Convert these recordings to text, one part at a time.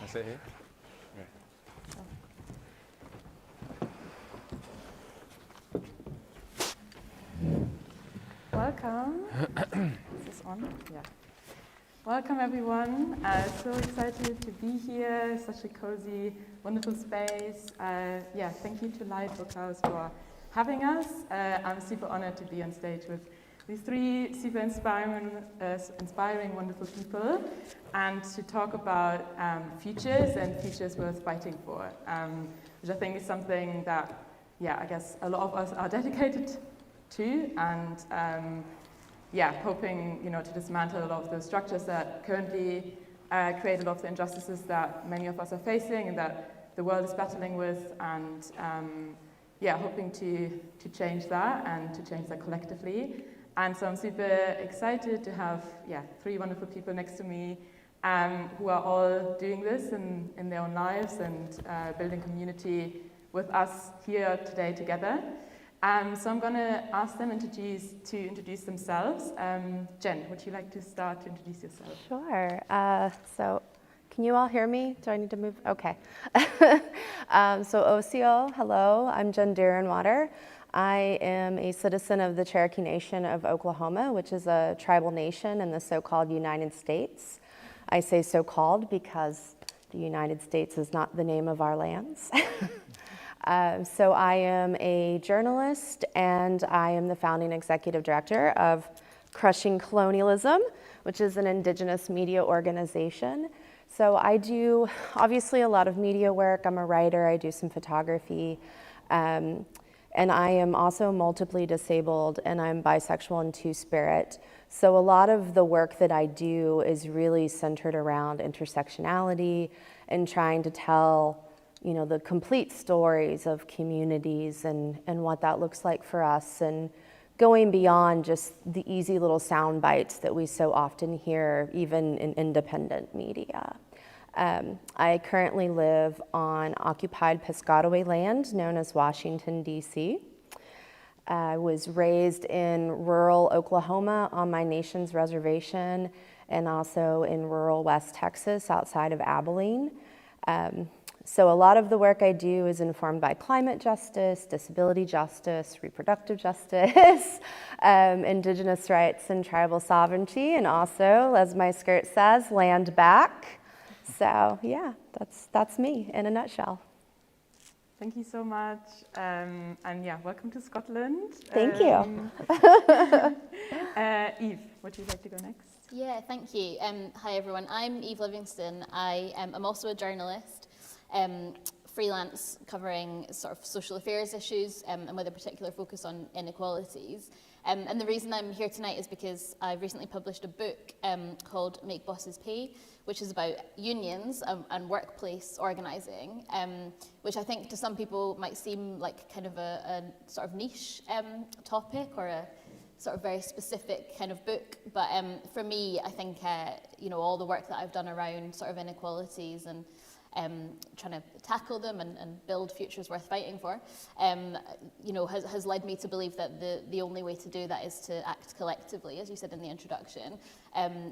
I sit here? Welcome. Is this on? Yeah. Welcome, everyone. So excited to be here. Such a cozy, wonderful space. Thank you to Lighthouse for having us. I'm super honored to be on stage with these three super inspiring, wonderful people, and to talk about futures and futures worth fighting for, which I think is something that, I guess a lot of us are dedicated to, and hoping to dismantle a lot of those structures that currently create a lot of the injustices that many of us are facing and that the world is battling with, and hoping to change that and to change that collectively. And so I'm super excited to have three wonderful people next to me who are all doing this in their own lives and building community with us here today together. So I'm going to ask them to introduce themselves. Jen, would you like to start to introduce yourself? Sure. So can you all hear me? Do I need to move? Okay. So Osio, hello. I'm Jen Derenwater. I am a citizen of the Cherokee Nation of Oklahoma, which is a tribal nation in the so-called United States. I say so-called because the United States is not the name of our lands. So I am a journalist, and I am the founding executive director of Crushing Colonialism, which is an indigenous media organization. So I do obviously a lot of media work. I'm a writer. I do some photography. And I am also multiply disabled, and I'm bisexual and two-spirit. So a lot of the work that I do is really centered around intersectionality and trying to tell the complete stories of communities and what that looks like for us, and going beyond just the easy little sound bites that we so often hear, even in independent media. I currently live on occupied Piscataway land known as Washington, D.C. I was raised in rural Oklahoma on my nation's reservation, and also in rural West Texas outside of Abilene. So a lot of the work I do is informed by climate justice, disability justice, reproductive justice, indigenous rights and tribal sovereignty, and also, as my skirt says, land back. So yeah, that's me in a nutshell. Thank you so much, and welcome to Scotland. Thank you. Eve, would you like to go next? Yeah, thank you. Hi everyone, I'm Eve Livingston. I'm also a journalist. Freelance covering sort of social affairs issues and with a particular focus on inequalities. And the reason I'm here tonight is because I recently published a book called Make Bosses Pay, which is about unions and workplace organising, which I think to some people might seem like kind of a sort of niche topic or a sort of very specific kind of book. But for me, I think all the work that I've done around sort of inequalities and trying to tackle them and build futures worth fighting for, has led me to believe that the only way to do that is to act collectively, as you said in the introduction.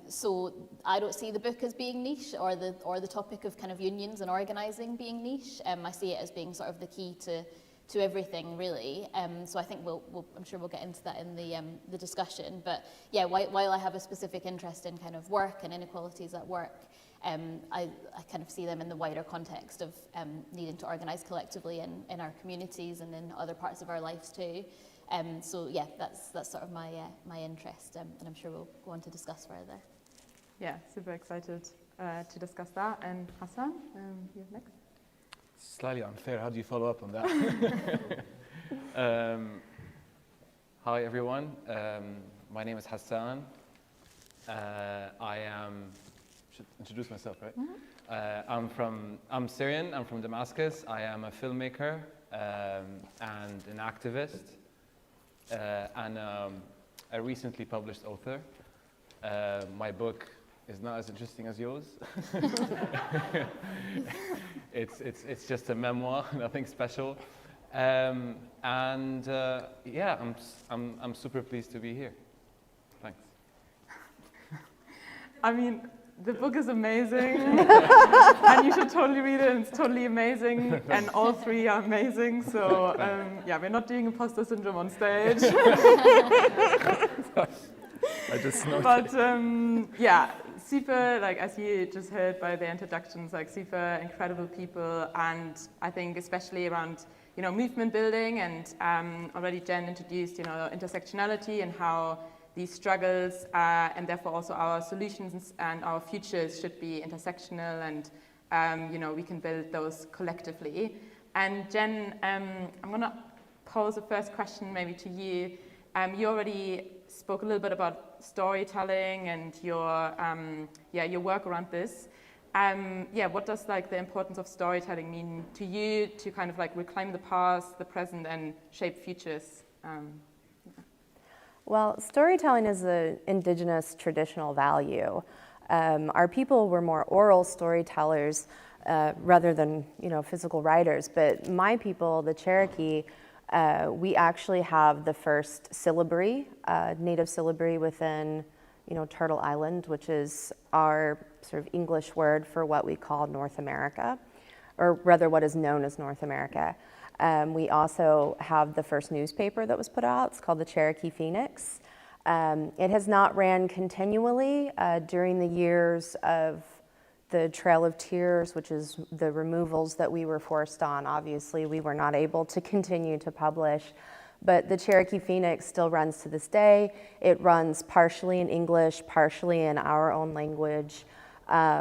So I don't see the book as being niche, or the topic of kind of unions and organising being niche. I see it as being sort of the key to everything, really. So I think I'm sure we'll get into that in the discussion. But yeah, while I have a specific interest in kind of work and inequalities at work, I kind of see them in the wider context of needing to organise collectively in our communities and in other parts of our lives too. So yeah, that's sort of my interest, and I'm sure we'll go on to discuss further. Yeah, super excited to discuss that. And Hassan, you're next. Slightly unfair. How do you follow up on that? Hi everyone. My name is Hassan. Should introduce myself, right? Mm-hmm. I'm Syrian. I'm from Damascus. I am a filmmaker and an activist, and a recently published author. My book is not as interesting as yours. It's just a memoir, nothing special. I'm super pleased to be here. Thanks. I mean, The book is amazing, and you should totally read it, and it's totally amazing, and all three are amazing, so yeah, we're not doing imposter syndrome on stage. I just snorted. But yeah, super, like as you just heard by the introductions, like super incredible people, and I think especially around, you know, movement building, and already Jen introduced, you know, intersectionality and how these struggles and therefore also our solutions and our futures should be intersectional, and you know, we can build those collectively. And Jen, I'm gonna pose a first question maybe to you. You already spoke a little bit about storytelling and your work around this. Yeah, what does like the importance of storytelling mean to you to kind of like reclaim the past, the present, and shape futures? Well, storytelling is an indigenous traditional value. Our people were more oral storytellers rather than, you know, physical writers. But my people, the Cherokee, we actually have the first syllabary, native syllabary within, you know, Turtle Island, which is our sort of English word for what we call North America, or rather what is known as North America. We also have the first newspaper that was put out. It's called the Cherokee Phoenix. It has not ran continually during the years of the Trail of Tears, which is the removals that we were forced on. Obviously, we were not able to continue to publish, but the Cherokee Phoenix still runs to this day. It runs partially in English, partially in our own language,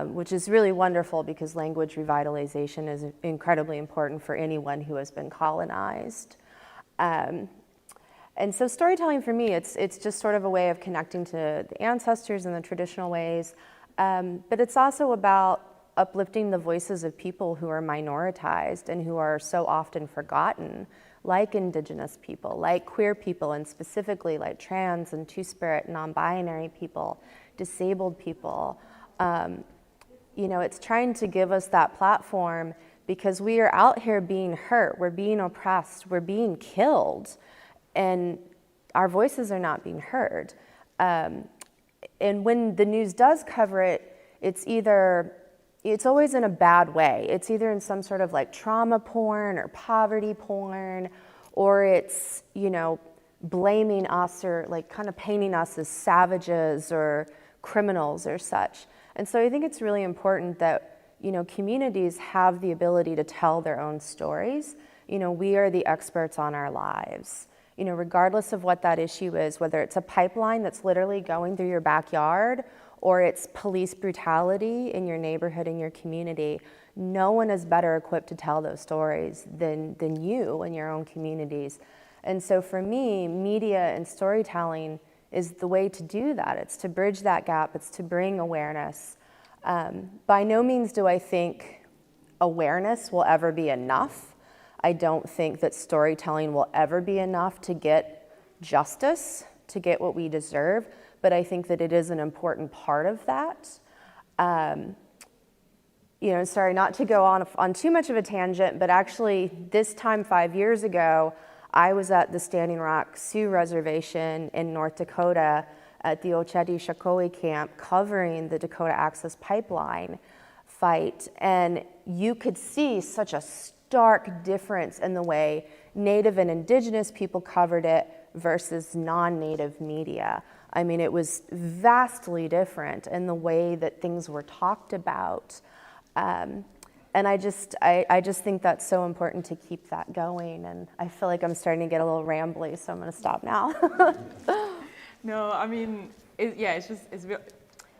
which is really wonderful because language revitalization is incredibly important for anyone who has been colonized. And so storytelling for me, it's just sort of a way of connecting to the ancestors in the traditional ways, but it's also about uplifting the voices of people who are minoritized and who are so often forgotten, like Indigenous people, like queer people, and specifically like trans and two-spirit, non-binary people, disabled people. You know, it's trying to give us that platform because we are out here being hurt, we're being oppressed, we're being killed, and our voices are not being heard. And when the news does cover it, it's always in a bad way. It's either in some sort of like trauma porn or poverty porn, or it's, you know, blaming us or like kind of painting us as savages or criminals or such. And so I think it's really important that, you know, communities have the ability to tell their own stories. You know, we are the experts on our lives. You know, regardless of what that issue is, whether it's a pipeline that's literally going through your backyard or it's police brutality in your neighborhood, in your community, no one is better equipped to tell those stories than you in your own communities. And so for me, media and storytelling is the way to do that. It's to bridge that gap. It's to bring awareness. By no means do I think awareness will ever be enough. I don't think that storytelling will ever be enough to get justice, to get what we deserve, but I think that it is an important part of that. You know, sorry, not to go on too much of a tangent, but actually this time 5 years ago, I was at the Standing Rock Sioux Reservation in North Dakota at the Ocheti-Shakoi camp covering the Dakota Access Pipeline fight, and you could see such a stark difference in the way Native and Indigenous people covered it versus non-Native media. I mean, it was vastly different in the way that things were talked about. And I just think that's so important to keep that going. And I feel like I'm starting to get a little rambly, so I'm going to stop now. No, I mean, it's real.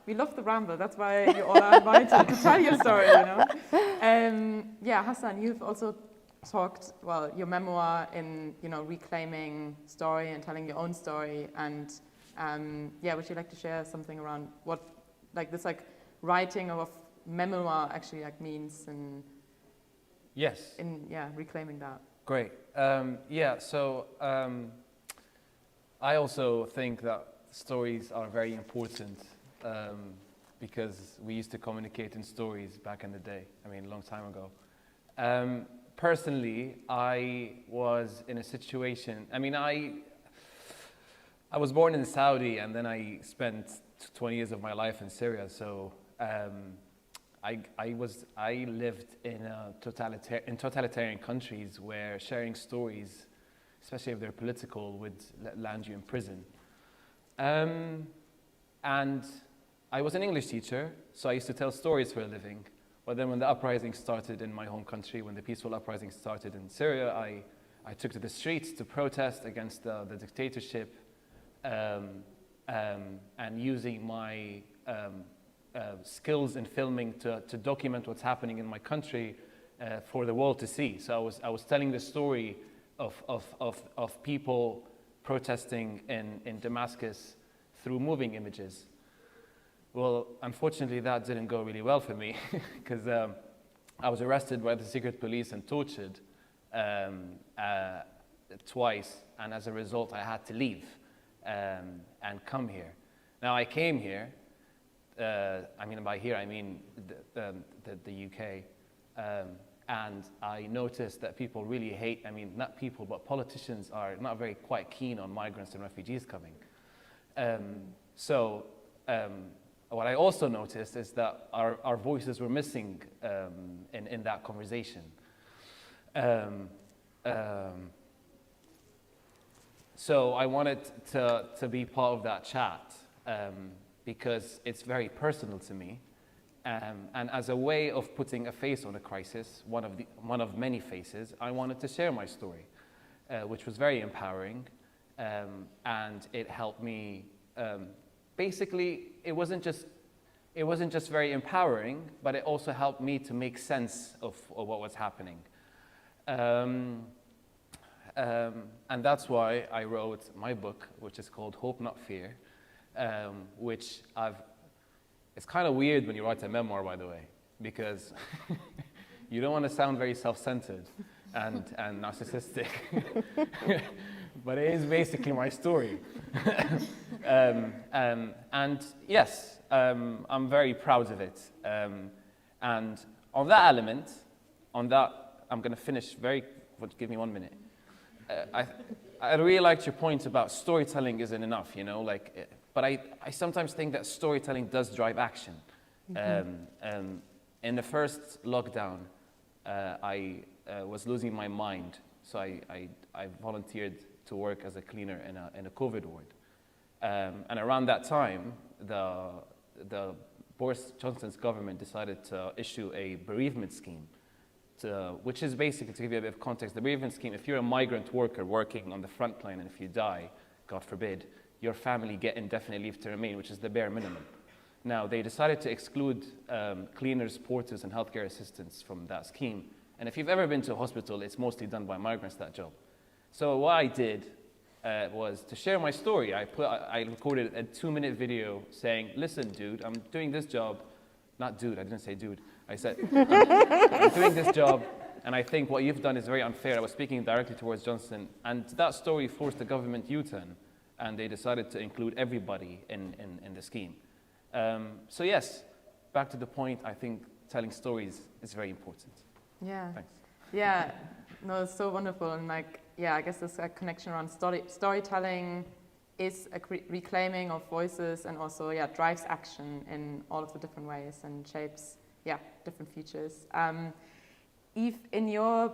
We love the ramble. That's why you all are invited to tell your story, you know. Yeah, Hassan, you've also talked, well, your memoir in, you know, reclaiming story and telling your own story. And yeah, would you like to share something around what, like this, like writing of memoir actually like means, and Yes. Reclaiming that. Great. Yeah. So I also think that stories are very important. Because we used to communicate in stories back in the day, I mean, a long time ago. Personally, I was in a situation, I mean, I was born in Saudi and then I spent 20 years of my life in Syria, so I lived in totalitarian countries where sharing stories, especially if they're political, would land you in prison. And I was an English teacher, so I used to tell stories for a living. But then when the uprising started in my home country, when the peaceful uprising started in Syria, I took to the streets to protest against the dictatorship, and using my skills in filming to document what's happening in my country for the world to see. So I was telling the story of people protesting in Damascus through moving images. Well, unfortunately, that didn't go really well for me because I was arrested by the secret police and tortured twice, and as a result, I had to leave and come here. Now, I came here. I mean, by here, I mean the UK. And I noticed that people really hate, I mean, not people, but politicians are not very quite keen on migrants and refugees coming. What I also noticed is that our voices were missing in that conversation. So I wanted to be part of that chat because it's very personal to me. And as a way of putting a face on a crisis, one of many faces, I wanted to share my story, which was very empowering, and it helped me. Basically, it wasn't just very empowering, but it also helped me to make sense of what was happening. And that's why I wrote my book, which is called Hope Not Fear, which it's kind of weird when you write a memoir, by the way, because you don't want to sound very self-centered and narcissistic, but it is basically my story. And yes, I'm very proud of it. And on that element, I'm going to finish give me 1 minute. I really liked your point about storytelling isn't enough, you know, but I sometimes think that storytelling does drive action. Mm-hmm. In the first lockdown, I was losing my mind, so I volunteered to work as a cleaner in a COVID ward. And around that time, the Boris Johnson's government decided to issue a bereavement scheme, which is basically, to give you a bit of context, the bereavement scheme, if you're a migrant worker working on the front line and if you die, God forbid, your family get indefinite leave to remain, which is the bare minimum. Now, they decided to exclude cleaners, porters, and healthcare assistants from that scheme. And if you've ever been to a hospital, it's mostly done by migrants, that job. So what I did was to share my story. I recorded a 2-minute video saying, listen, dude, I'm doing this job. Not dude, I didn't say dude. I said, I'm doing this job, and I think what you've done is very unfair. I was speaking directly towards Johnson, and that story forced the government U-turn, and they decided to include everybody in the scheme. So yes, back to the point, I think telling stories is very important. Yeah. Thanks. Yeah, no, it's so wonderful, and I guess there's a connection around storytelling is a reclaiming of voices, and also, drives action in all of the different ways and shapes, different futures. Eve, in your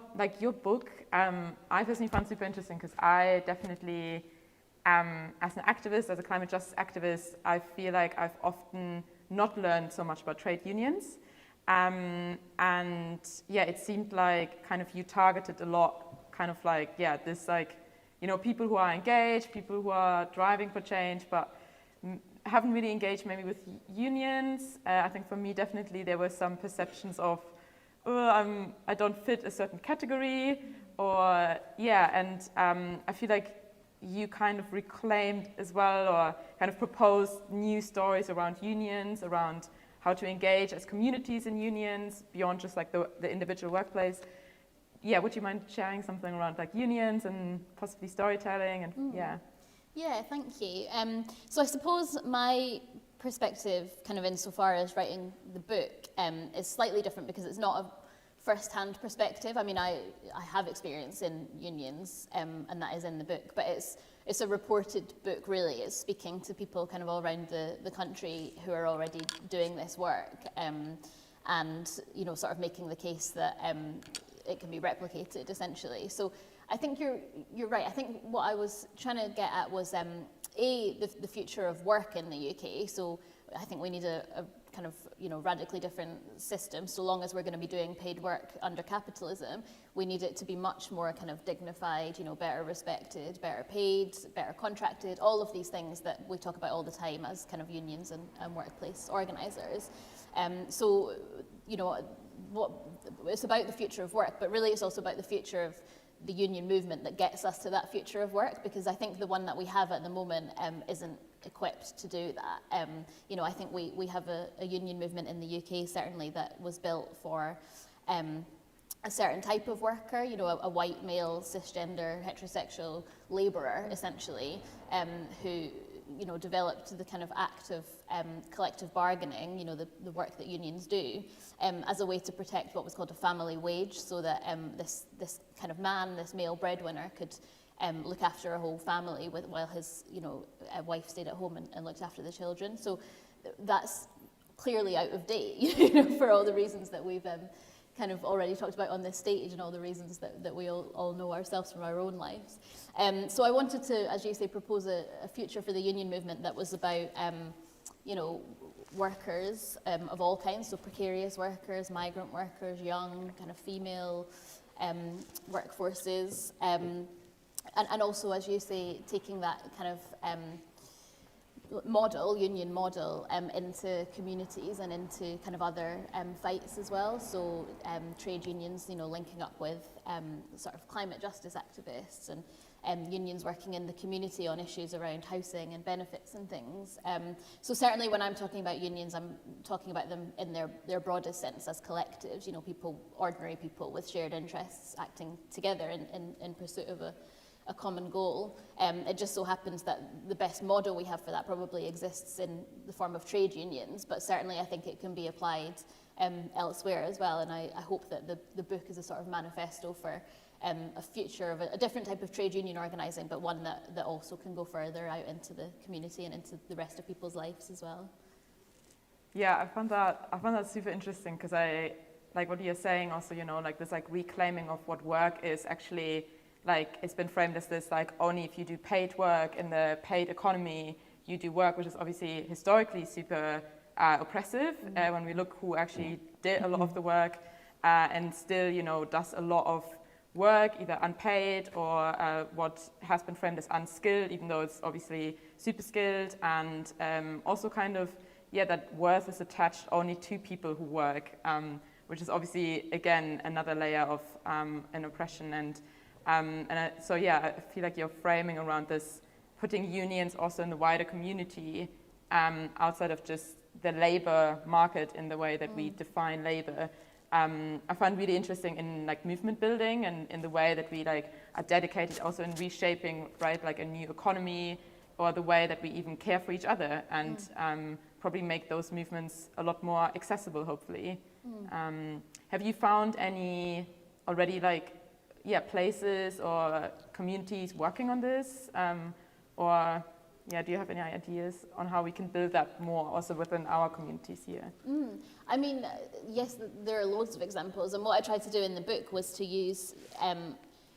book, I personally found super interesting because I definitely, as an activist, as a climate justice activist, I feel like I've often not learned so much about trade unions. It seemed like kind of you targeted a lot, kind of this people who are engaged, people who are driving for change, but haven't really engaged maybe with unions. I think for me, definitely, there were some perceptions of, I don't fit a certain category, I feel like you kind of reclaimed as well, or kind of proposed new stories around unions, around how to engage as communities in unions beyond just the individual workplace. Would you mind sharing something around unions and possibly storytelling and Yeah, thank you. So I suppose my perspective, kind of insofar as writing the book, is slightly different because it's not a first-hand perspective. I mean, I have experience in unions, and that is in the book, but it's it's a reported book, really. It's speaking to people kind of all around the country who are already doing this work, and you know, sort of making the case that it can be replicated, essentially. So I think you're right. I think what I was trying to get at was the future of work in the UK. So I think we need a kind of, you know, radically different system. So long as we're going to be doing paid work under capitalism, we need it to be much more kind of dignified, you know, better respected, better paid, better contracted, all of these things that we talk about all the time as kind of unions and workplace organisers. So, you know, it's about the future of work, but really it's also about the future of the union movement that gets us to that future of work, because I think the one that we have at the moment isn't equipped to do that. You know, I think we have a union movement in the UK, certainly, that was built for a certain type of worker, you know, a white male, cisgender, heterosexual labourer, essentially, who, you know, developed the kind of act of collective bargaining, you know, the work that unions do, as a way to protect what was called a family wage, so that this kind of man, this male breadwinner, could look after a whole family while his, you know, wife stayed at home and looked after the children. So that's clearly out of date, you know, for all the reasons that we've kind of already talked about on this stage, and all the reasons that we all know ourselves from our own lives. So I wanted to, as you say, propose a future for the union movement that was about, you know, workers of all kinds, so precarious workers, migrant workers, young, kind of female workforces, and also, as you say, taking that kind of union model, into communities and into kind of other fights as well. So trade unions, you know, linking up with sort of climate justice activists, and unions working in the community on issues around housing and benefits and things. So certainly when I'm talking about unions, I'm talking about them in their broadest sense as collectives, you know, people, ordinary people with shared interests acting together in pursuit of a common goal. It just so happens that the best model we have for that probably exists in the form of trade unions, but certainly I think it can be applied elsewhere as well, and I hope that the book is a sort of manifesto for a future of a different type of trade union organising, but one that also can go further out into the community and into the rest of people's lives as well. Yeah, I found that super interesting, because I like what you're saying also, you know, like this like reclaiming of what work is actually. Like, it's been framed as this, like, only if you do paid work in the paid economy, you do work, which is obviously historically super oppressive, when we look who actually did a lot of the work, and still, you know, does a lot of work, either unpaid or what has been framed as unskilled, even though it's obviously super skilled, and also kind of, yeah, that worth is attached only to people who work, which is obviously, again, another layer of an oppression. So yeah, I feel like you're framing around this, putting unions also in the wider community, outside of just the labor market in the way that we define labor. I find really interesting in like movement building, and in the way that we like are dedicated also in reshaping, right, like a new economy, or the way that we even care for each other, and probably make those movements a lot more accessible, hopefully. Have you found any already like places or communities working on this, or do you have any ideas on how we can build that more also within our communities here? I mean, yes, there are loads of examples, and what I tried to do in the book was to use,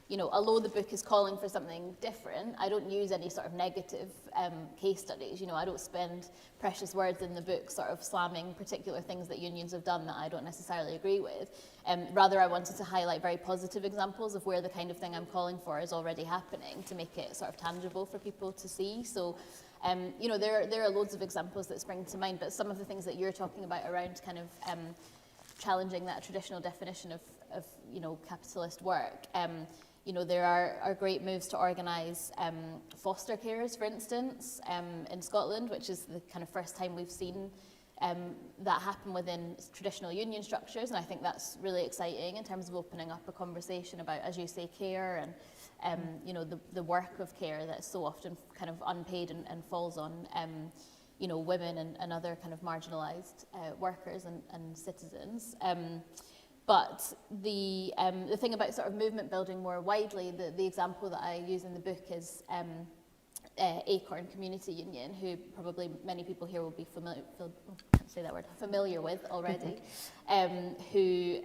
you know, although the book is calling for something different, I don't use any sort of negative case studies. You know, I don't spend precious words in the book sort of slamming particular things that unions have done that I don't necessarily agree with. Rather, I wanted to highlight very positive examples of where the kind of thing I'm calling for is already happening, to make it sort of tangible for people to see. So, you know, there are loads of examples that spring to mind, but some of the things that you're talking about around kind of challenging that traditional definition of you know, capitalist work. You know, there are great moves to organise foster carers, for instance, in Scotland, which is the kind of first time we've seen that happen within traditional union structures, and I think that's really exciting in terms of opening up a conversation about, as you say, care and you know, the work of care that's so often kind of unpaid and falls on you know, women and other kind of marginalised workers and citizens. But the thing about sort of movement building more widely, the example that I use in the book is Acorn Community Union, who probably many people here will be familiar with already, who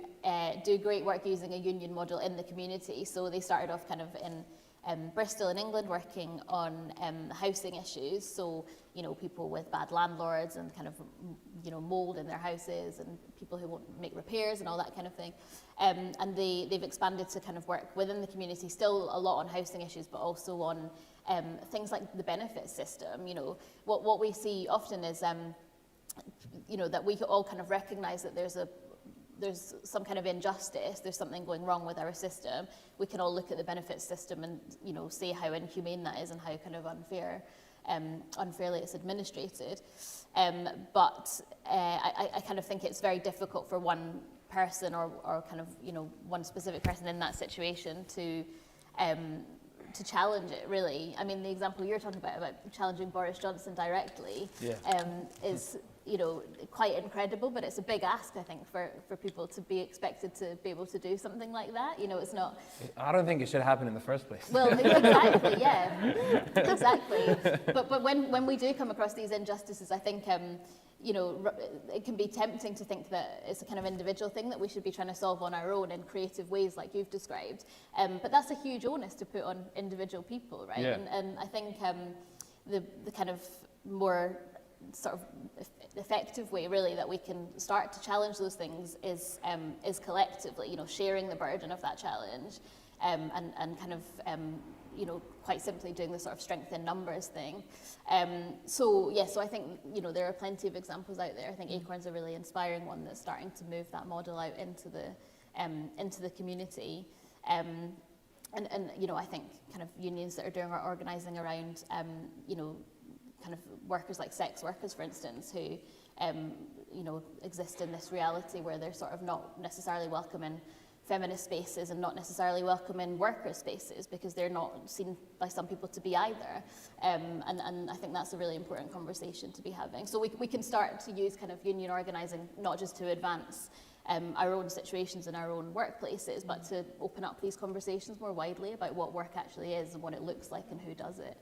do great work using a union model in the community. So they started off kind of in Bristol in England, working on housing issues. So, you know, people with bad landlords and kind of, you know, mold in their houses and people who won't make repairs and all that kind of thing. And they've expanded to kind of work within the community, still a lot on housing issues, but also on things like the benefit system. You know, what we see often is, you know, that we all kind of recognize that there's some kind of injustice, there's something going wrong with our system. We can all look at the benefits system and, you know, say how inhumane that is and how kind of unfairly it's administrated. But I kind of think it's very difficult for one person or kind of, you know, one specific person in that situation to challenge it, really. I mean, the example you're talking about challenging Boris Johnson directly, is, you know, quite incredible, but it's a big ask, I think, for people to be expected to be able to do something like that. You know, it's not... I don't think it should happen in the first place. Well, exactly, yeah, exactly. But when we do come across these injustices, I think, you know, it can be tempting to think that it's a kind of individual thing that we should be trying to solve on our own in creative ways like you've described. But that's a huge onus to put on individual people, right? Yeah. And I think the kind of more sort of effective way, really, that we can start to challenge those things is collectively, you know, sharing the burden of that challenge, and kind of, you know, quite simply doing the sort of strength in numbers thing. So I think, you know, there are plenty of examples out there. I think Acorn's a really inspiring one that's starting to move that model out into the community. And you know, I think kind of unions that are doing our organising around, you know, kind of workers like sex workers, for instance, who, you know, exist in this reality where they're sort of not necessarily welcome in feminist spaces and not necessarily welcome in worker spaces because they're not seen by some people to be either. And I think that's a really important conversation to be having. So we can start to use kind of union organising not just to advance our own situations in our own workplaces, but to open up these conversations more widely about what work actually is and what it looks like and who does it.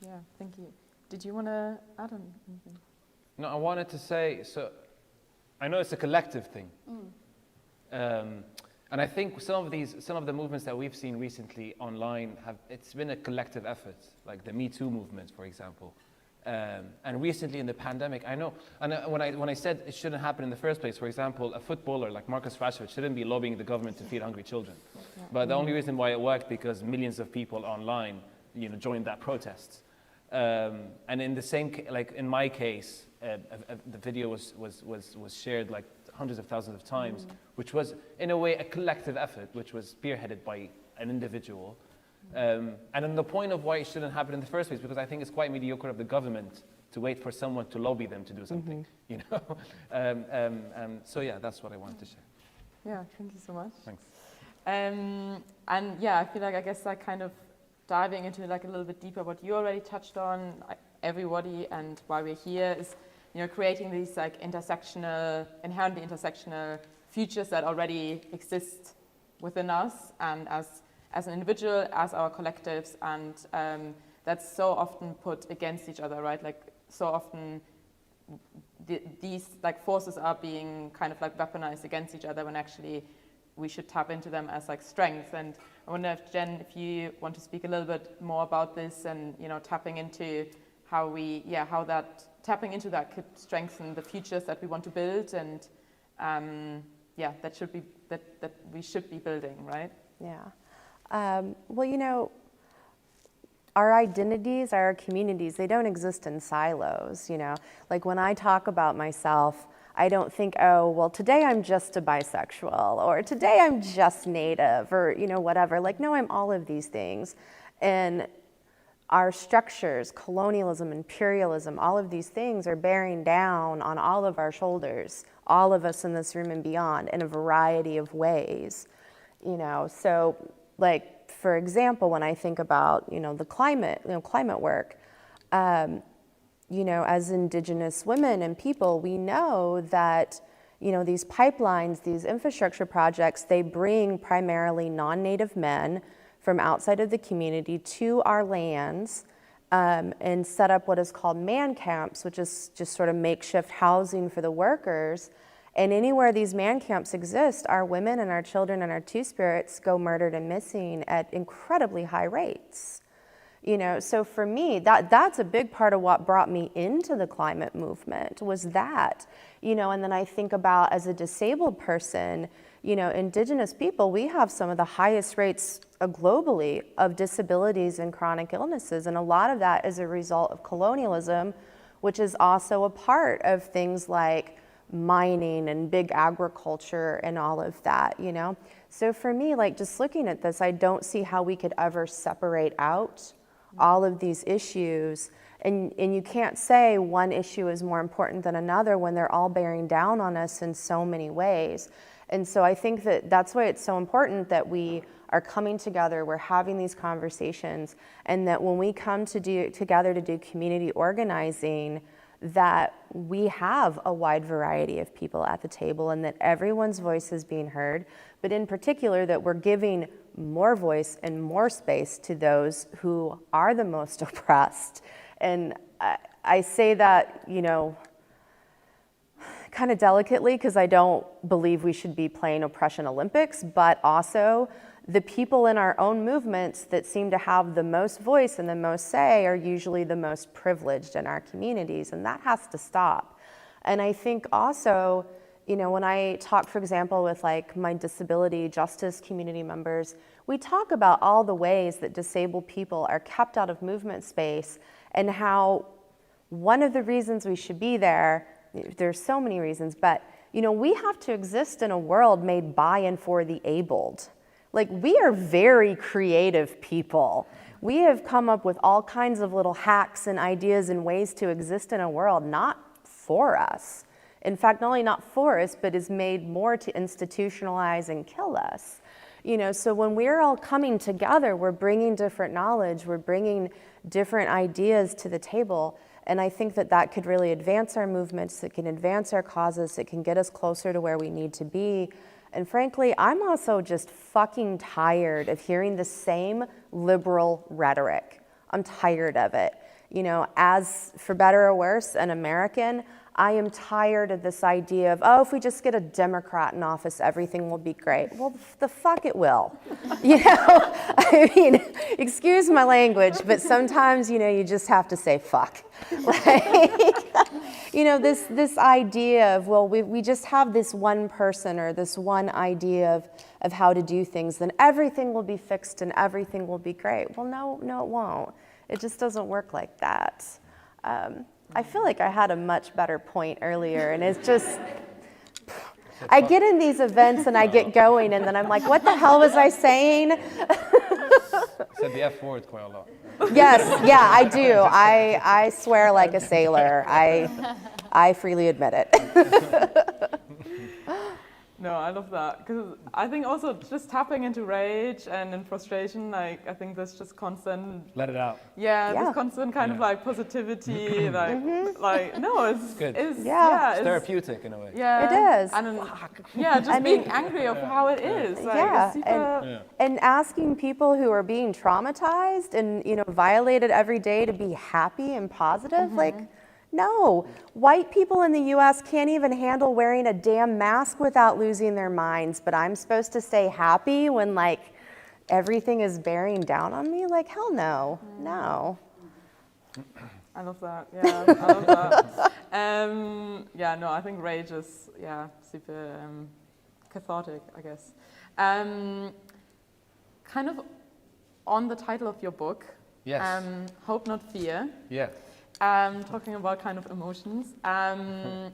Yeah, thank you. Did you want to add on anything? No, I wanted to say, so I know it's a collective thing. And I think some of the movements that we've seen recently online it's been a collective effort, like the Me Too movement, for example. And recently in the pandemic, I know, and when I said it shouldn't happen in the first place, for example, a footballer like Marcus Rashford shouldn't be lobbying the government to feed hungry children. Yeah. But the only reason why it worked because millions of people online, you know, joined that protest. And in the same, like in my case, the video was shared like hundreds of thousands of times, which was in a way a collective effort, which was spearheaded by an individual. And then the point of why it shouldn't happen in the first place, because I think it's quite mediocre of the government to wait for someone to lobby them to do something, you know. So yeah, that's what I wanted to share. Yeah, thank you so much. Thanks. And yeah, I feel like, I guess, like kind of diving into like a little bit deeper what you already touched on, everybody, and why we're here is, you know, creating these like inherently intersectional futures that already exist within us and as an individual, as our collectives, and that's so often put against each other, right? Like so often these like forces are being kind of like weaponized against each other when actually we should tap into them as like strengths. And I wonder if Jen, if you want to speak a little bit more about this and, you know, tapping into tapping into that could strengthen the futures that we want to build, and that we should be building, right? Yeah. Well, you know, our identities, our communities, they don't exist in silos, you know. Like when I talk about myself, I don't think, oh, well, today I'm just a bisexual, or today I'm just Native, or, you know, whatever. Like, no, I'm all of these things. And our structures, colonialism, imperialism, all of these things are bearing down on all of our shoulders, all of us in this room and beyond, in a variety of ways, you know. So, like, for example, when I think about, you know, the climate work, you know, as Indigenous women and people, we know that, you know, these pipelines, these infrastructure projects, they bring primarily non-Native men from outside of the community to our lands and set up what is called man camps, which is just sort of makeshift housing for the workers. And anywhere these man camps exist, our women and our children and our two-spirits go murdered and missing at incredibly high rates. You know, so for me, that's a big part of what brought me into the climate movement was that, you know, and then I think about as a disabled person, you know, Indigenous people, we have some of the highest rates globally of disabilities and chronic illnesses. And a lot of that is a result of colonialism, which is also a part of things like mining and big agriculture and all of that, you know? So for me, like just looking at this, I don't see how we could ever separate out all of these issues. And you can't say one issue is more important than another when they're all bearing down on us in so many ways. And so I think that that's why it's so important that we are coming together, we're having these conversations, and that when we come together to do community organizing, that we have a wide variety of people at the table and that everyone's voice is being heard, but in particular that we're giving more voice and more space to those who are the most oppressed. And I say that, you know, kind of delicately because I don't believe we should be playing oppression Olympics, but also the people in our own movements that seem to have the most voice and the most say are usually the most privileged in our communities, and that has to stop. And I think also, you know, when I talk, for example, with like my disability justice community members, we talk about all the ways that disabled people are kept out of movement space and how one of the reasons we should be there, there's so many reasons, but you know, we have to exist in a world made by and for the abled. Like, we are very creative people. We have come up with all kinds of little hacks and ideas and ways to exist in a world not for us. In fact, not only not for us, but is made more to institutionalize and kill us. You know, so when we're all coming together, we're bringing different knowledge, we're bringing different ideas to the table. And I think that that could really advance our movements, it can advance our causes, it can get us closer to where we need to be. And frankly, I'm also just fucking tired of hearing the same liberal rhetoric. I'm tired of it. You know, as for better or worse, an American, I am tired of this idea of, oh, if we just get a Democrat in office, everything will be great. Well, the fuck it will. You know, I mean, excuse my language, but sometimes, you know, you just have to say fuck. Like, you know, this idea of, well, we just have this one person or this one idea of how to do things, then everything will be fixed and everything will be great. Well, no, it won't. It just doesn't work like that. I feel like I had a much better point earlier, and it's just, I get in these events and I get going, and then I'm like, what the hell was I saying? Said the F word quite a lot. Yes, yeah, I do. I swear like a sailor. I freely admit it. No, I love that, because I think also just tapping into rage and in frustration, like I think there's just constant. Let it out. Yeah. This constant kind of like positivity, like no, it's good. It's It's therapeutic in a way. Yeah, it is. And just being angry of how it is. Like, it's super, and asking people who are being traumatized and you know violated every day to be happy and positive, like. No, white people in the US can't even handle wearing a damn mask without losing their minds, but I'm supposed to stay happy when like everything is bearing down on me? Like, hell no, no. I love that, yeah, I love that. No, I think rage is, super cathartic, I guess. Kind of on the title of your book, Yes. Hope Not Fear. Yeah. Talking about kind of emotions. I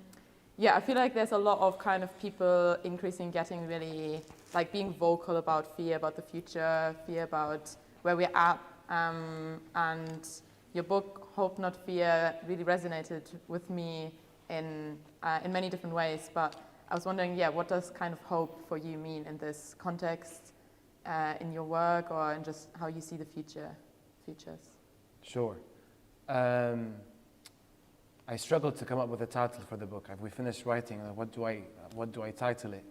feel like there's a lot of kind of people getting really, like being vocal about fear, about the future, fear about where we're at. And your book, Hope Not Fear, really resonated with me in many different ways. But I was wondering, what does kind of hope for you mean in this context, in your work, or in just how you see the futures? Sure. I struggled to come up with a title for the book. We finished writing. What do I title it?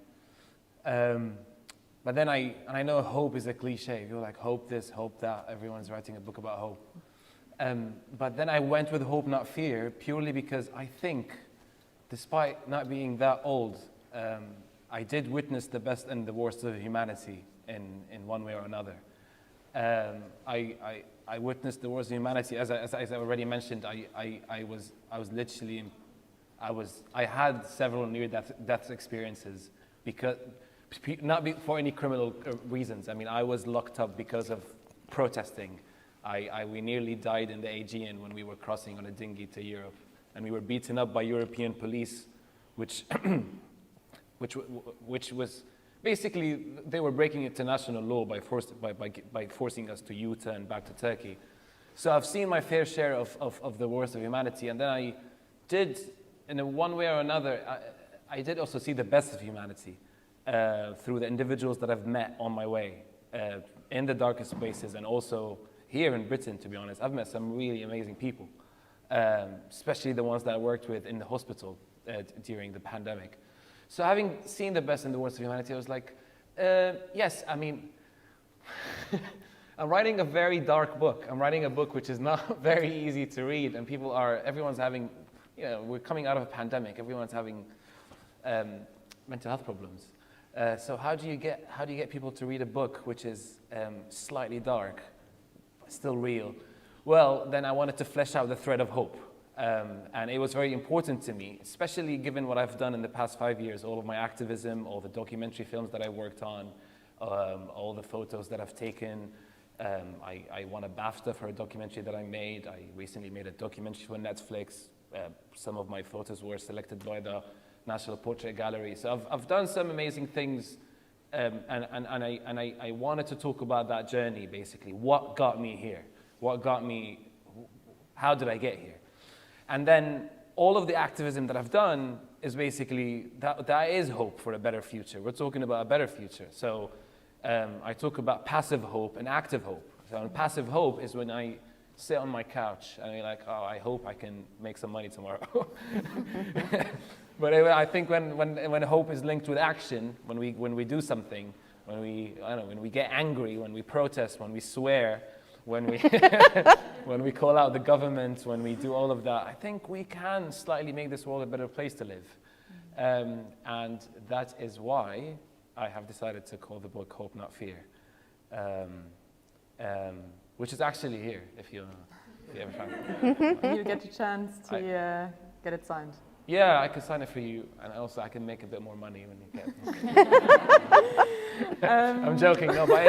but then I know hope is a cliche. You're like, hope this, hope that. Everyone's writing a book about hope. But then I went with hope, not fear, purely because I think, despite not being that old, I did witness the best and the worst of humanity in one way or another. I witnessed the worst of humanity, as I already mentioned. I had several near-death experiences because for any criminal reasons. I mean, I was locked up because of protesting. We nearly died in the Aegean when we were crossing on a dinghy to Europe, and we were beaten up by European police, which was basically they were breaking international law by forcing us to U-turn back to Turkey. So I've seen my fair share of the worst of humanity, and then I did, in one way or another, I did also see the best of humanity through the individuals that I've met on my way in the darkest places, and also here in Britain, to be honest. I've met some really amazing people, especially the ones that I worked with in the hospital during the pandemic. So having seen the best and the worst of humanity, I was like, yes, I mean, I'm writing a very dark book. I'm writing a book which is not very easy to read, and everyone's having, we're coming out of a pandemic. Everyone's having mental health problems. So how do you get people to read a book which is slightly dark, but still real? Well, then I wanted to flesh out the thread of hope. And it was very important to me, especially given what I've done in the past 5 years, all of my activism, all the documentary films that I worked on, all the photos that I've taken. I won a BAFTA for a documentary that I made. I recently made a documentary for Netflix. Some of my photos were selected by the National Portrait Gallery. So I've done some amazing things, and I wanted to talk about that journey, basically. What got me here? How did I get here? And then all of the activism that I've done is basically, that is hope for a better future. We're talking about a better future. So I talk about passive hope and active hope. So passive hope is when I sit on my couch and I'm like, oh, I hope I can make some money tomorrow. But I think when hope is linked with action, when we do something, when we get angry, when we protest, when we swear, when we when we call out the government, when we do all of that, I think we can slightly make this world a better place to live. And that is why I have decided to call the book Hope Not Fear, which is actually here, if you ever find it. You get a chance to get it signed. Yeah, I can sign it for you, and also I can make a bit more money when you get it. I'm joking, no, but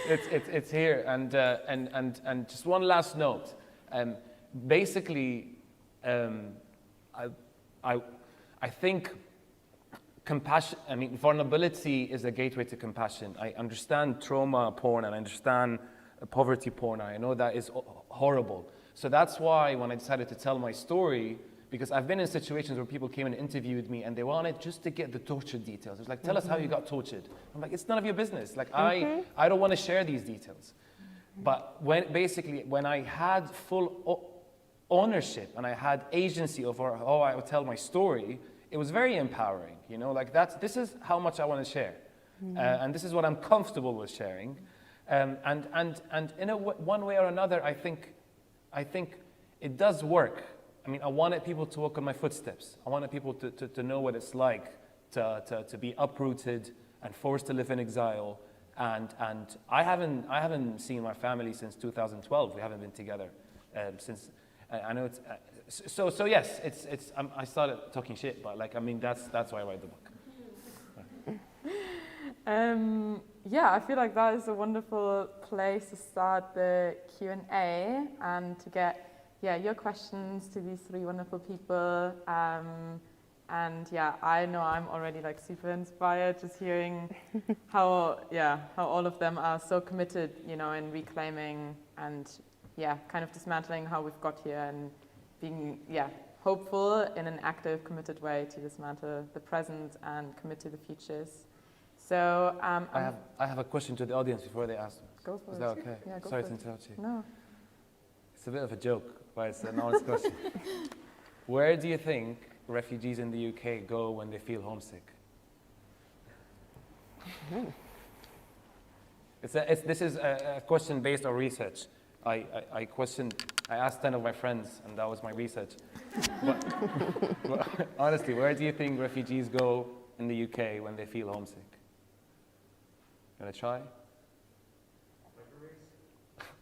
it's here. And just one last note. Basically, I think compassion. I mean, vulnerability is a gateway to compassion. I understand trauma porn, and I understand poverty porn. I know that is horrible. So that's why when I decided to tell my story, because I've been in situations where people came and interviewed me and they wanted just to get the torture details. It was like, tell us how you got tortured. I'm like, it's none of your business. Like, I don't want to share these details. But when I had full ownership and I had agency over how I would tell my story, it was very empowering. Like this is how much I want to share. And this is what I'm comfortable with sharing. And in one way or another, I think it does work. I mean, I wanted people to walk on my footsteps. I wanted people to know what it's like to be uprooted and forced to live in exile. And I haven't seen my family since 2012. We haven't been together since. I know it's so yes. I started talking shit, but that's why I write the book. Yeah, I feel like that is a wonderful place to start the Q&A and to get your questions to these three wonderful people. And yeah, I know I'm already super inspired just hearing how all of them are so committed, in reclaiming and kind of dismantling how we've got here and being hopeful in an active, committed way to dismantle the present and commit to the futures. So I have a question to the audience before they ask. Go for it. Is that okay? Yeah, go Sorry for to it. interrupt you. No. It's a bit of a joke, but it's an honest question. Where do you think refugees in the UK go when they feel homesick? This is a question based on research. I asked 10 of my friends, and that was my research. but honestly, where do you think refugees go in the UK when they feel homesick? You want to try?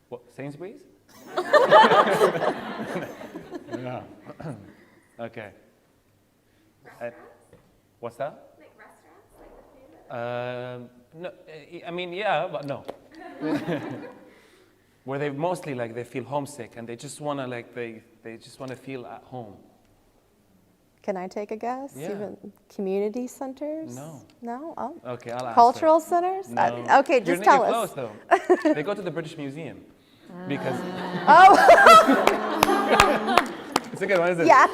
What, Sainsbury's? No. Okay. What's that? Like restaurants, like the food? No, I mean, yeah, but no. Where they mostly like they feel homesick and they just wanna like they just wanna feel at home. Can I take a guess? Yeah. Even community centers? No. No? Oh. Okay, I'll answer. Cultural centers? No. Okay, You're just tell close us. though. They go to the British Museum because. Oh, It's a good one, isn't it? yes.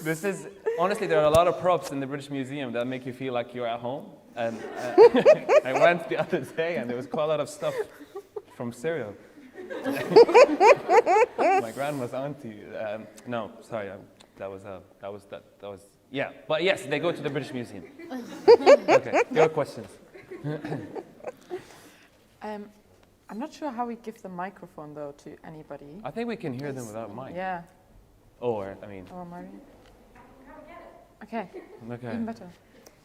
This is honestly, there are a lot of props in the British Museum that make you feel like you're at home. And I went the other day, and there was quite a lot of stuff from Syria. My grandma's auntie. No, sorry, that was yeah. But yes, they go to the British Museum. Okay, your questions. I'm not sure how we give the microphone though to anybody. I think we can hear them without mic. Yeah. Or, I mean. Or Maria. Okay. Okay. Even better.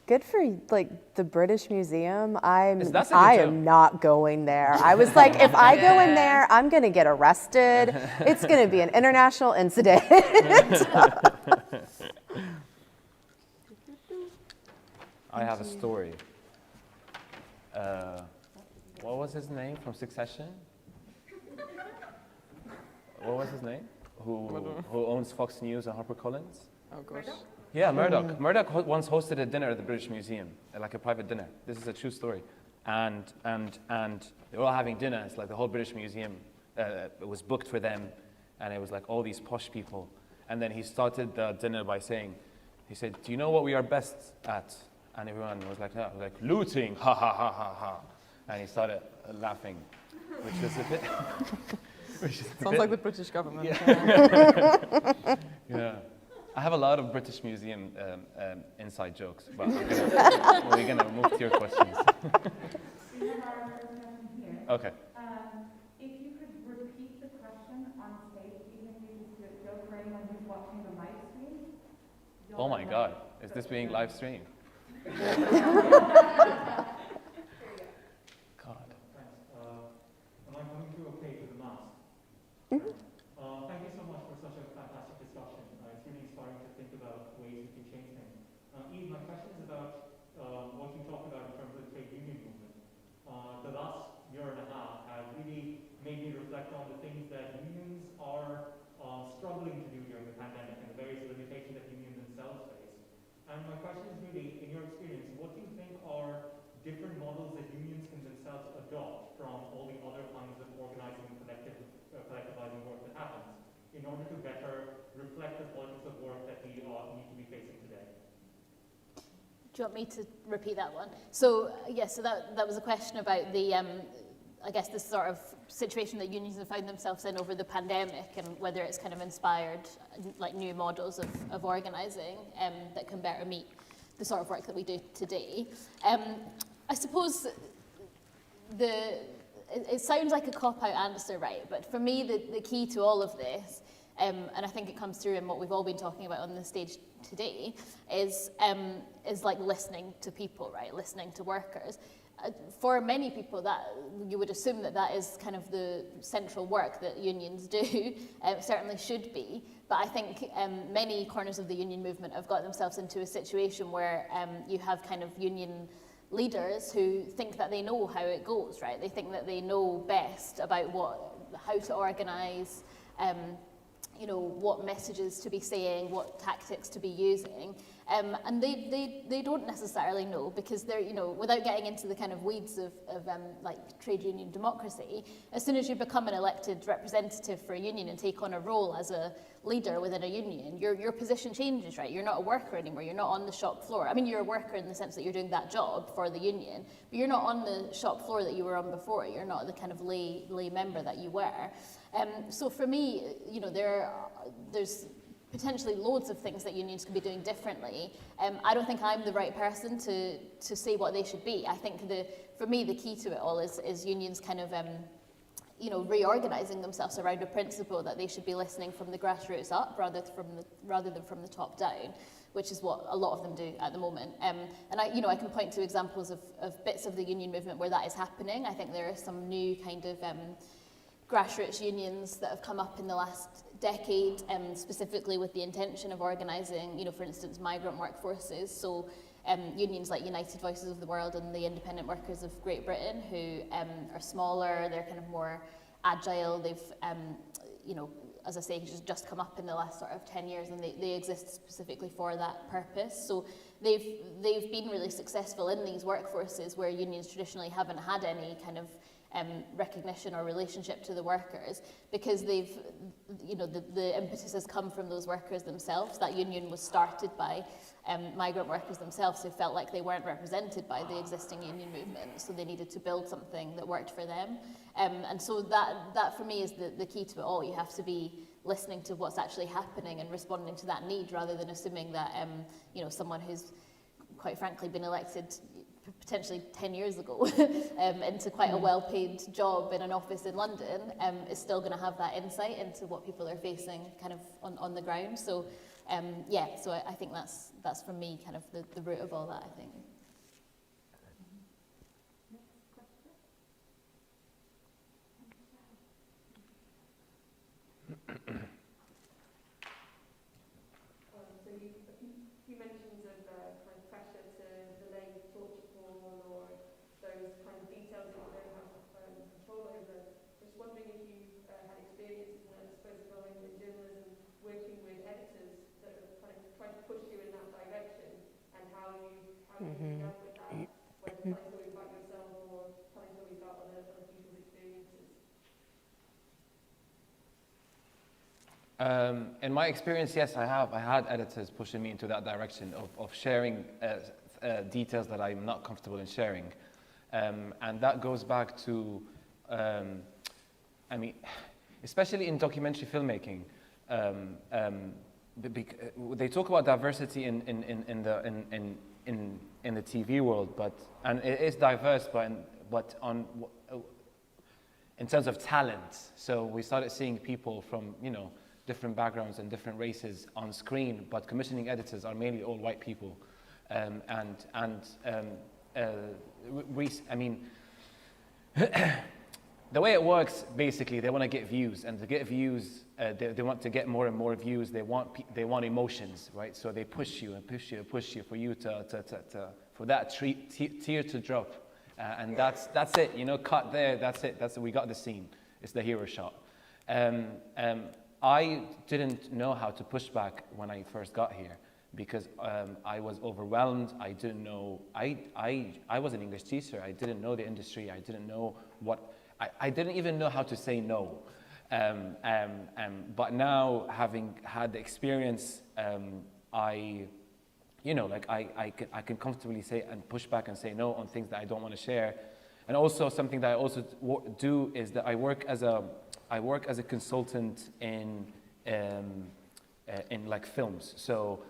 Good for like the British Museum. I That's a good am job. not going there. I was like, if I go in there, I'm gonna get arrested. It's gonna be an international incident. I have a story. What was his name from Succession? What was his name? Who owns Fox News and HarperCollins? Oh gosh. Yeah, Murdoch. Murdoch once hosted a dinner at the British Museum, like a private dinner. This is a true story. And they were all having dinner. It's like the whole British Museum it was booked for them, and it was like all these posh people. And then he started the dinner by saying, he said, "Do you know what we are best at?" And everyone was like, "No," like looting, ha ha ha ha ha. And he started laughing, which was a bit. Sounds like the British government. Yeah. Yeah. I have a lot of British Museum inside jokes, but we're gonna move to your questions. We have our question here. Okay. If you could repeat the question on stage, even if you just do it joke for anyone who's watching the live stream. Oh my God, is this being live streamed? God. Thanks. Am I coming through okay with the mask? Thank you so much for such a fantastic discussion. It's really inspiring to think about ways we can change things. Eve, my question is about what you talked about in terms of the trade union movement. The last year and a half has really made me reflect on the things that unions are struggling to do during the pandemic and the various limitations that unions themselves face. And my question is really, in your experience, what do you think are different models that unions can themselves adopt from all the other kinds of organizing and collectivizing work that happens in order to better reflect the politics of work that we need to be facing today? Do you want me to repeat that one? So, yes, so that was a question about the, I guess, this sort of situation that unions have found themselves in over the pandemic and whether it's kind of inspired like new models of organising that can better meet the sort of work that we do today. I suppose it sounds like a cop-out answer, right? But for me, the key to all of this, and I think it comes through in what we've all been talking about on the stage today, is like listening to people, right? Listening to workers. For many people, that you would assume that is kind of the central work that unions do. It certainly should be. But I think many corners of the union movement have got themselves into a situation where you have kind of union leaders who think that they know how it goes, right? They think that they know best about how to organise, you know, what messages to be saying, what tactics to be using. And they don't necessarily know because they're, you know, without getting into the kind of weeds of like trade union democracy, as soon as you become an elected representative for a union and take on a role as a leader within a union, your position changes, right? You're not a worker anymore. You're not on the shop floor. I mean, you're a worker in the sense that you're doing that job for the union, but you're not on the shop floor that you were on before. You're not the kind of lay member that you were. So for me, you know, there's potentially loads of things that unions could be doing differently. I don't think I'm the right person to say what they should be. I think for me the key to it all is unions kind of reorganising themselves around a principle that they should be listening from the grassroots up rather than from the top down, which is what a lot of them do at the moment. And I can point to examples of bits of the union movement where that is happening. I think there are some new kind of grassroots unions that have come up in the last decade, specifically with the intention of organising, for instance, migrant workforces. So unions like United Voices of the World and the Independent Workers of Great Britain, who are smaller, they're kind of more agile, they've, as I say, just come up in the last sort of 10 years, and they exist specifically for that purpose. So they've been really successful in these workforces where unions traditionally haven't had any kind of recognition or relationship to the workers, because the impetus has come from those workers themselves. That union was started by migrant workers themselves who felt like they weren't represented by the existing union movement, so they needed to build something that worked for them. And so that for me is the key to it all. You have to be listening to what's actually happening and responding to that need, rather than assuming that someone who's quite frankly been elected potentially 10 years ago into quite a well-paid job in an office in London is still going to have that insight into what people are facing kind of on the ground. So so I think that's for me kind of the root of all that, I think. You mentioned of kind of pressure to delay torture porn or those kind of details that you don't have control over. Just wondering if you had experiences, I suppose, going in journalism, working with editors that have kind of tried to push you in that direction, and how you dealt with that, whether telling stories about yourself or telling stories about other people's experiences. In my experience, yes, I have. I had editors pushing me into that direction of sharing details that I'm not comfortable in sharing. And that goes back to, especially in documentary filmmaking, they talk about diversity in the TV world, and it is diverse, but in terms of talent. So we started seeing people from, different backgrounds and different races on screen, but commissioning editors are mainly all white people. The way it works, basically, they want to get views, and to get views, they want to get more and more views. They want emotions, right? So they push you and push you and push you for you for that tear to drop, and that's it. Cut there. That's it. We got the scene. It's the hero shot. I didn't know how to push back when I first got here, because I was overwhelmed. I didn't know. I was an English teacher. I didn't know the industry. I didn't know I didn't even know how to say no. But now, having had the experience, I can comfortably say and push back and say no on things that I don't want to share. And also something that I also do is that I work as a consultant in like films. So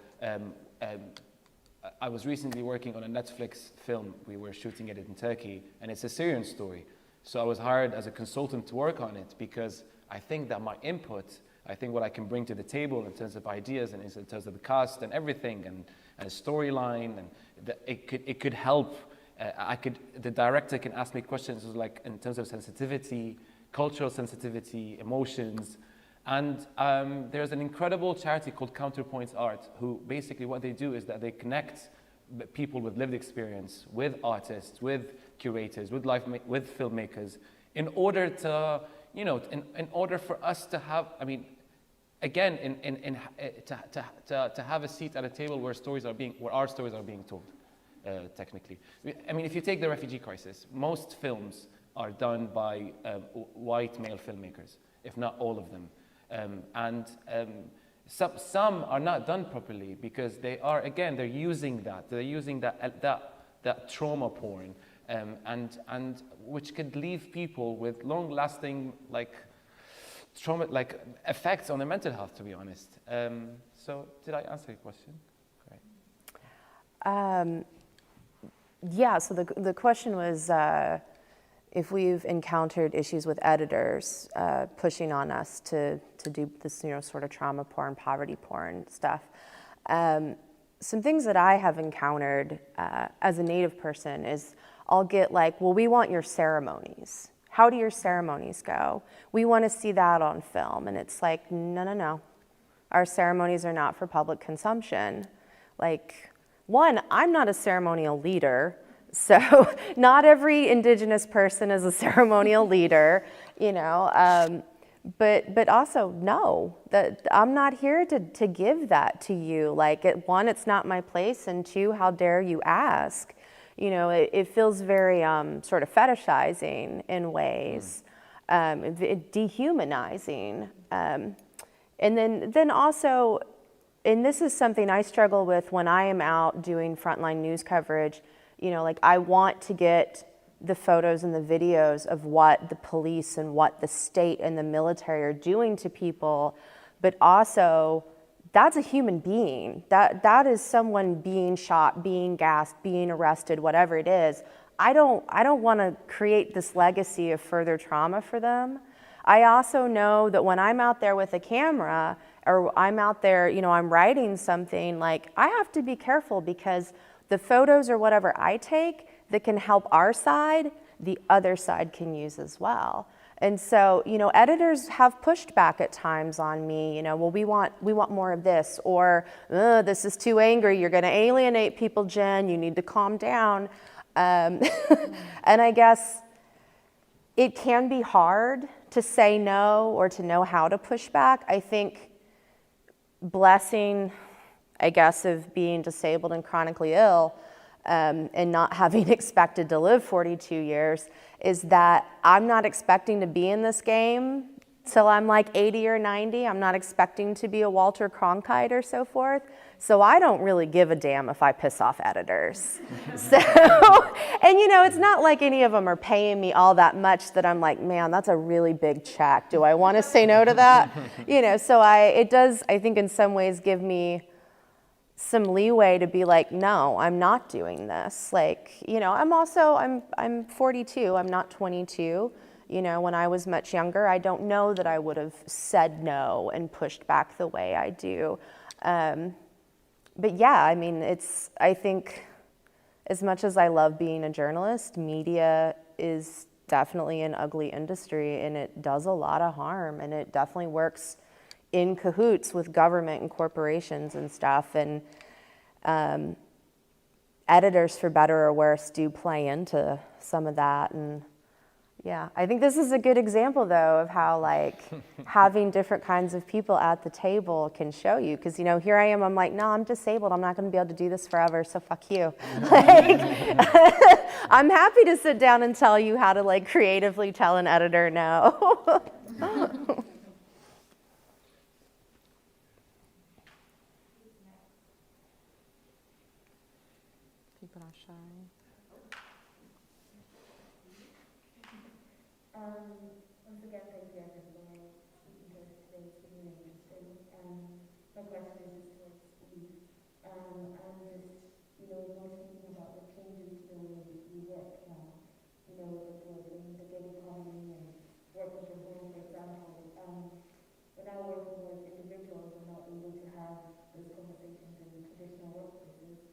I was recently working on a Netflix film. We were shooting it in Turkey, and it's a Syrian story. So I was hired as a consultant to work on it, because I think that my input, I think what I can bring to the table in terms of ideas and in terms of the cast and everything and a storyline, and it could help. The director can ask me questions like in terms of sensitivity, cultural sensitivity, emotions. And there's an incredible charity called Counterpoints Art, who basically what they do is that they connect people with lived experience, with artists, with curators, with filmmakers, in order to, in order for us to have, again, to have a seat at a table where our stories are being told, technically. If you take the refugee crisis, most films are done by white male filmmakers, if not all of them. Some are not done properly, because they're using that trauma porn, and which could leave people with long-lasting trauma, effects on their mental health, to be honest. So did I answer your question? Great. Yeah, so the question was if we've encountered issues with editors pushing on us to do this, sort of trauma porn, poverty porn stuff. Some things that I have encountered as a Native person is I'll get like, well, we want your ceremonies. How do your ceremonies go? We want to see that on film. And it's like, no. Our ceremonies are not for public consumption. Like, one, I'm not a ceremonial leader. So not every Indigenous person is a ceremonial leader, but also no, that I'm not here to give that to you. Like, one, it's not my place, and two, how dare you ask? It feels very sort of fetishizing in ways, dehumanizing, and then also, and this is something I struggle with when I am out doing frontline news coverage. Like, I want to get the photos and the videos of what the police and what the state and the military are doing to people, but also that's a human being. That is someone being shot, being gassed, being arrested, whatever it is. I don't want to create this legacy of further trauma for them. I also know that when I'm out there with a camera or I'm out there, I'm writing something, like, I have to be careful because the photos or whatever I take that can help our side, the other side can use as well. And so, editors have pushed back at times on me, well, we want more of this, or this is too angry, you're gonna alienate people, Jen, you need to calm down. And I guess it can be hard to say no or to know how to push back. I think blessing, I guess, of being disabled and chronically ill and not having expected to live 42 years is that I'm not expecting to be in this game till I'm like 80 or 90. I'm not expecting to be a Walter Cronkite or so forth. So I don't really give a damn if I piss off editors. So, and it's not like any of them are paying me all that much that I'm like, man, that's a really big check. Do I want to say no to that? So it does, I think, in some ways give me some leeway to be like, no, I'm not doing this. Like, I'm 42, I'm not 22. When I was much younger, I don't know that I would have said no and pushed back the way I do. But yeah, I think as much as I love being a journalist, media is definitely an ugly industry, and it does a lot of harm, and it definitely works in cahoots with government and corporations and stuff. And editors, for better or worse, do play into some of that. And yeah, I think this is a good example, though, of how, like, having different kinds of people at the table can show you. Because, here I am, I'm like, no, I'm disabled. I'm not going to be able to do this forever, so fuck you. Like, I'm happy to sit down and tell you how to, like, creatively tell an editor no. People are shy. Once again, thank you everyone for speaking to us today. It's been really interesting. My question is towards Eve. I'm just, more thinking about the changes to the way we work now. In the gig economy and working from home, for example. We're now working with individuals and not able to have those conversations in traditional workplaces.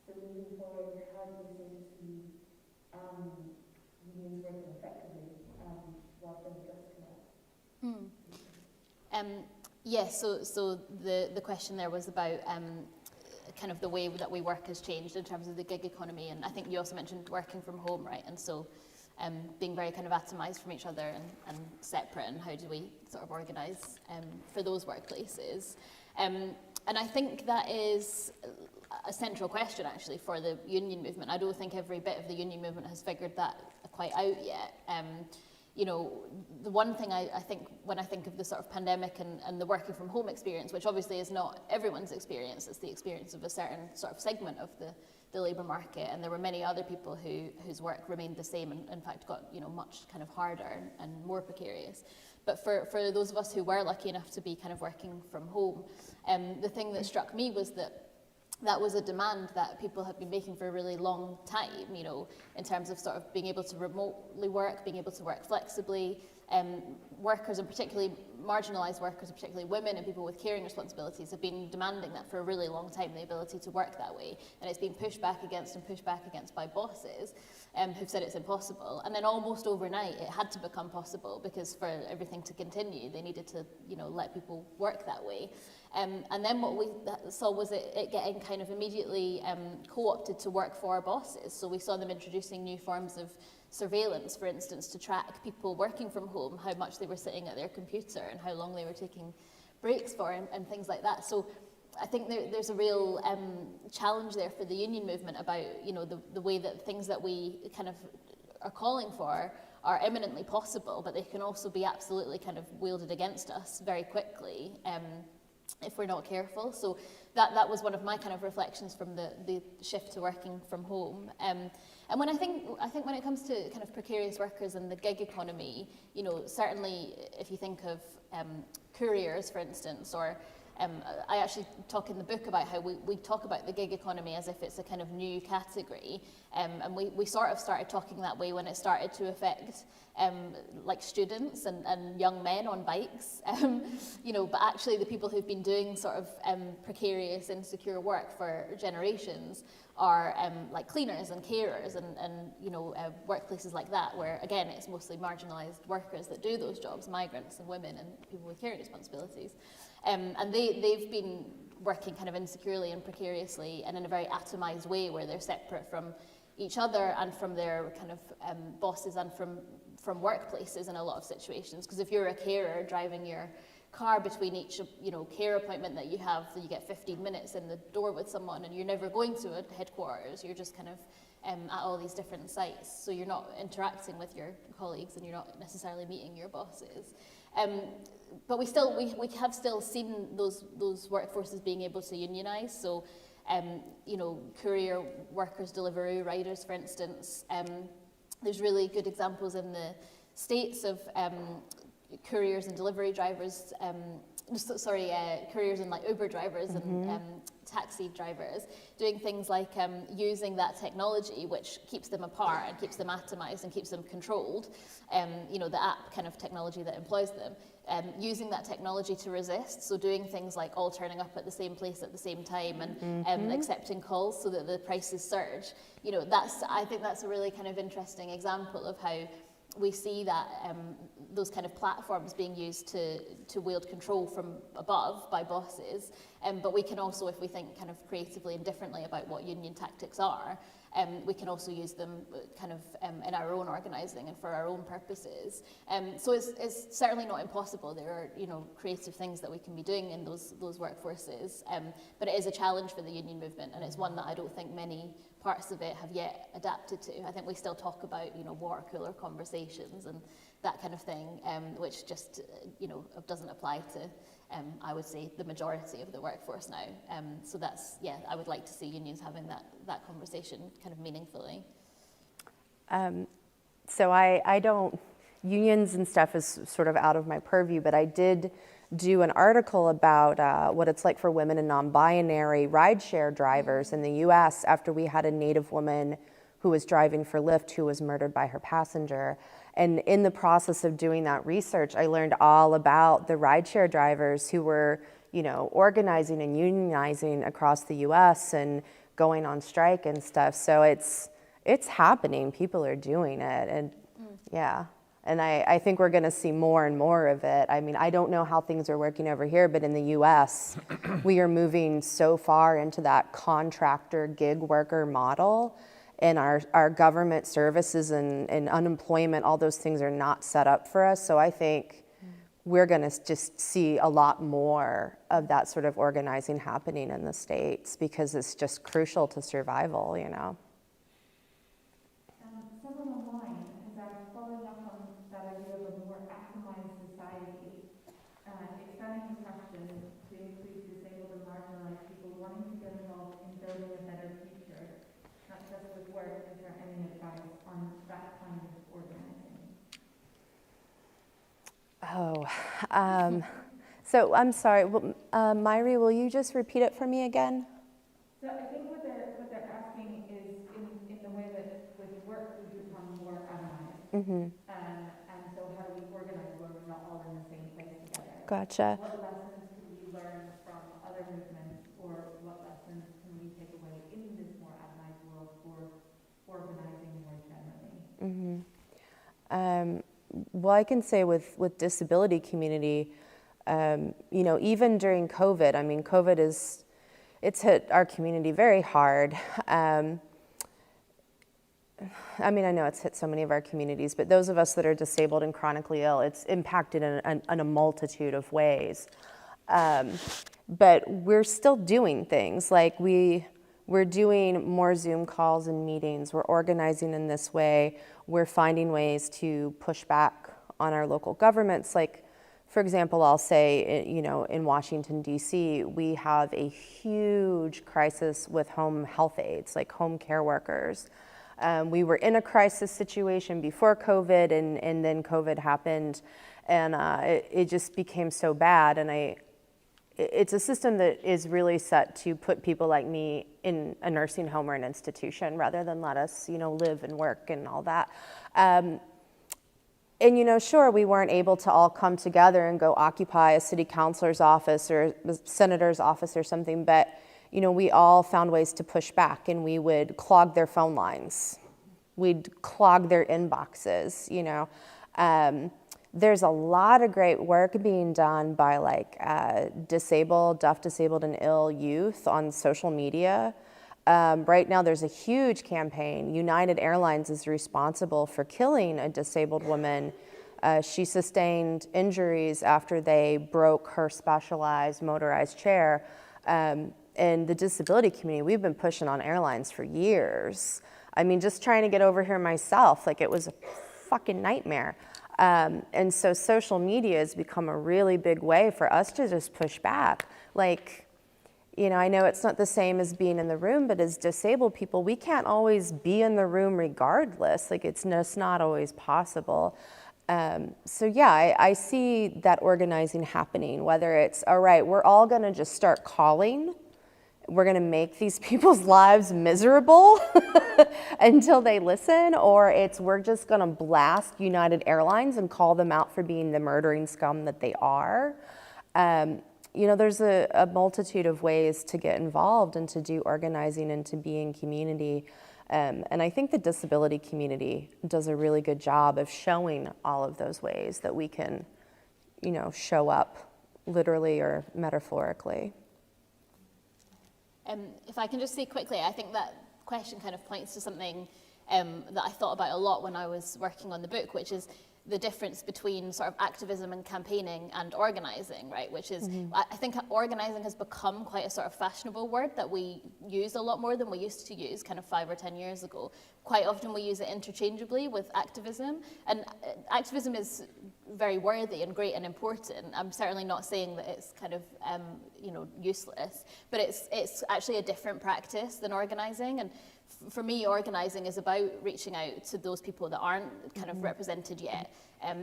So moving forward, how do you sort of see unions working effectively? Whilst doing just to that. Yes, so the question there was about kind of the way that we work has changed in terms of the gig economy, and I think you also mentioned working from home, right? And so being very kind of atomized from each other and separate, and how do we sort of organise for those workplaces? And I think that is a central question actually for the union movement. I don't think every bit of the union movement has figured that quite out yet. The one thing I think when I think of the sort of pandemic and the working from home experience, which obviously is not everyone's experience, it's the experience of a certain sort of segment of the labour market, and there were many other people whose work remained the same and in fact got much kind of harder and more precarious. But for those of us who were lucky enough to be kind of working from home, the thing that struck me was that was a demand that people have been making for a really long time, you know, in terms of sort of being able to remotely work, being able to work flexibly. Workers, and particularly marginalised workers, and particularly women and people with caring responsibilities, have been demanding that for a really long time, the ability to work that way. And it's been pushed back against by bosses who've said it's impossible. And then almost overnight, it had to become possible, because for everything to continue, they needed to, you know, let people work that way. And then what we saw was it getting kind of immediately co-opted to work for bosses. So we saw them introducing new forms of surveillance, for instance, to track people working from home, how much they were sitting at their computer and how long they were taking breaks for, and things like that. So I think there's a real challenge there for the union movement about, you know, the way that things that we kind of are calling for are eminently possible, but they can also be absolutely kind of wielded against us very quickly if we're not careful. So that was one of my kind of reflections from the shift to working from home. And when I think when it comes to kind of precarious workers and the gig economy, you know, certainly if you think of couriers, for instance, or I actually talk in the book about how we talk about the gig economy as if it's a kind of new category, and we sort of started talking that way when it started to affect like students and young men on bikes, you know, but actually the people who've been doing sort of precarious, insecure work for generations are like cleaners and carers and you know, workplaces like that, where again it's mostly marginalised workers that do those jobs, migrants and women and people with caring responsibilities. And they've been working kind of insecurely and precariously and in a very atomised way, where they're separate from each other and from their kind of bosses and from workplaces in a lot of situations. Because if you're a carer driving your car between each, you know, care appointment that you have, you get 15 minutes in the door with someone, and you're never going to a headquarters, you're just kind of at all these different sites, so you're not interacting with your colleagues and you're not necessarily meeting your bosses. But we have still seen those workforces being able to unionise. So, you know, courier workers, Deliveroo riders, for instance. There's really good examples in the States of couriers and delivery drivers. Couriers and like Uber drivers and taxi drivers doing things like using that technology, which keeps them apart and keeps them atomised and keeps them controlled. You know, the app kind of technology that employs them. Using that technology to resist, so doing things like all turning up at the same place at the same time and accepting calls so that the prices surge. You know, I think that's a really kind of interesting example of how we see that those kind of platforms being used to wield control from above by bosses, but we can also, if we think kind of creatively and differently about what union tactics are, we can also use them kind of in our own organising and for our own purposes. So it's certainly not impossible. There are, you know, creative things that we can be doing in those workforces, but it is a challenge for the union movement, and it's one that I don't think many parts of it have yet adapted to. I think we still talk about, you know, water cooler conversations and that kind of thing, which just, you know, doesn't apply to, I would say, the majority of the workforce now. So that's, yeah, I would like to see unions having that conversation kind of meaningfully. So I don't, unions and stuff is sort of out of my purview, but I did do an article about what it's like for women and non-binary rideshare drivers in the US after we had a Native woman who was driving for Lyft who was murdered by her passenger. And in the process of doing that research, I learned all about the rideshare drivers who were, you know, organizing and unionizing across the US and going on strike and stuff. So it's happening, people are doing it, and yeah. And I think we're going to see more and more of it. I mean, I don't know how things are working over here, but in the US, we are moving so far into that contractor gig worker model, and our government services and unemployment, all those things are not set up for us. So I think we're going to just see a lot more of that sort of organizing happening in the States, because it's just crucial to survival, you know. Someone online has asked, following up on that idea of a more atomized society, expanding the question to include disabled and marginalized people wanting to get involved in building a better future, not just with work. Is there any advice on that kind of organizing? Oh, so I'm sorry, Myri, will you just repeat it for me again? So I think what they're asking is in the way that with work we become more atomized, and so how do we organize where we're not all in the same place together? Gotcha. What lessons can we learn from other movements, or what lessons can we take away in this more atomized world for organizing more generally? Well, I can say with disability community, you know, even during COVID, I mean, COVID it's hit our community very hard. I mean, I know it's hit so many of our communities, but those of us that are disabled and chronically ill, it's impacted in a multitude of ways. But we're still doing things, like we're doing more Zoom calls and meetings. We're organizing in this way. We're finding ways to push back on our local governments. Like, for example, I'll say, you know, in Washington, D.C., we have a huge crisis with home health aides, like home care workers. We were in a crisis situation before COVID, and then COVID happened, and it just became so bad. And it's a system that is really set to put people like me in a nursing home or an institution rather than let us, you know, live and work and all that. And, you know, sure, we weren't able to all come together and go occupy a city councilor's office or a senator's office or something, but, you know, we all found ways to push back, and we would clog their phone lines. We'd clog their inboxes, you know. There's a lot of great work being done by like deaf, disabled, and ill youth on social media. Right now there's a huge campaign. United Airlines is responsible for killing a disabled woman. She sustained injuries after they broke her specialized motorized chair. And the disability community, we've been pushing on airlines for years. I mean, just trying to get over here myself, like it was a fucking nightmare. And so social media has become a really big way for us to just push back. Like, you know, I know it's not the same as being in the room, but as disabled people, we can't always be in the room regardless. Like, it's just not always possible. So yeah, I see that organizing happening, whether it's, all right, we're all gonna just start calling, we're gonna make these people's lives miserable until they listen, or it's we're just gonna blast United Airlines and call them out for being the murdering scum that they are. You know, there's a multitude of ways to get involved and to do organizing and to be in community. And I think the disability community does a really good job of showing all of those ways that we can, you know, show up literally or metaphorically. If I can just say quickly, I think that question kind of points to something that I thought about a lot when I was working on the book, which is the difference between sort of activism and campaigning and organizing, right? Which is, I think organizing has become quite a sort of fashionable word that we use a lot more than we used to use kind of 5 or 10 years ago. Quite often we use it interchangeably with activism, and activism is very worthy and great and important. I'm certainly not saying that it's kind of, you know, useless, but it's actually a different practice than organizing. And for me, organizing is about reaching out to those people that aren't kind of represented yet.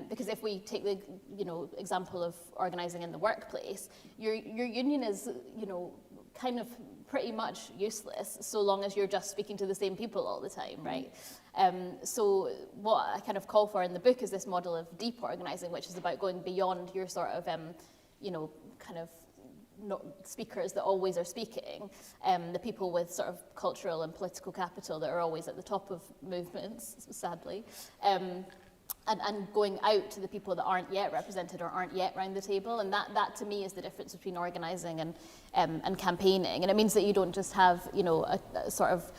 Because if we take the, you know, example of organizing in the workplace, your union is, you know, kind of pretty much useless so long as you're just speaking to the same people all the time, right? So what I kind of call for in the book is this model of deep organizing, which is about going beyond your sort of, you know, kind of not speakers that always are speaking, the people with sort of cultural and political capital that are always at the top of movements, sadly, and going out to the people that aren't yet represented or aren't yet round the table. And that to me is the difference between organising and campaigning. And it means that you don't just have, you know, a sort of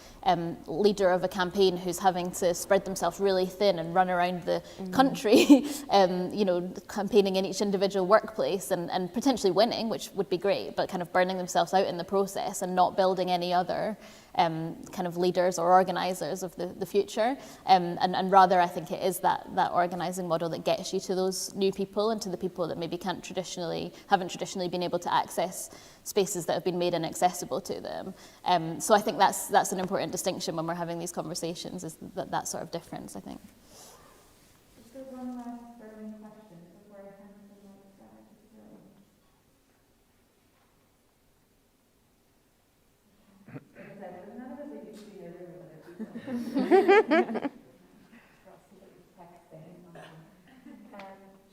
leader of a campaign who's having to spread themselves really thin and run around the country, you know, campaigning in each individual workplace and potentially winning, which would be great, but kind of burning themselves out in the process and not building any other kind of leaders or organisers of the future. And rather, I think it is that organising model that gets you to those new people and to the people that maybe haven't traditionally been able to access spaces that have been made inaccessible to them. So I think that's an important distinction when we're having these conversations, is that sort of difference, I think. Just one last burning question before I hand So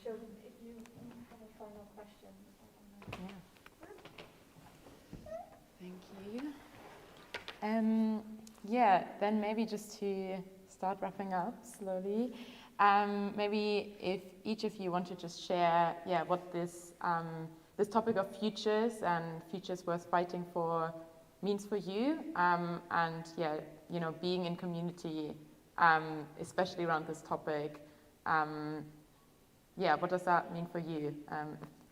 if you have a final question. Thank you. Yeah, then maybe just to start wrapping up slowly, maybe if each of you want to just share, what this this topic of futures and futures worth fighting for means for you, and being in community, especially around this topic. What does that mean for you?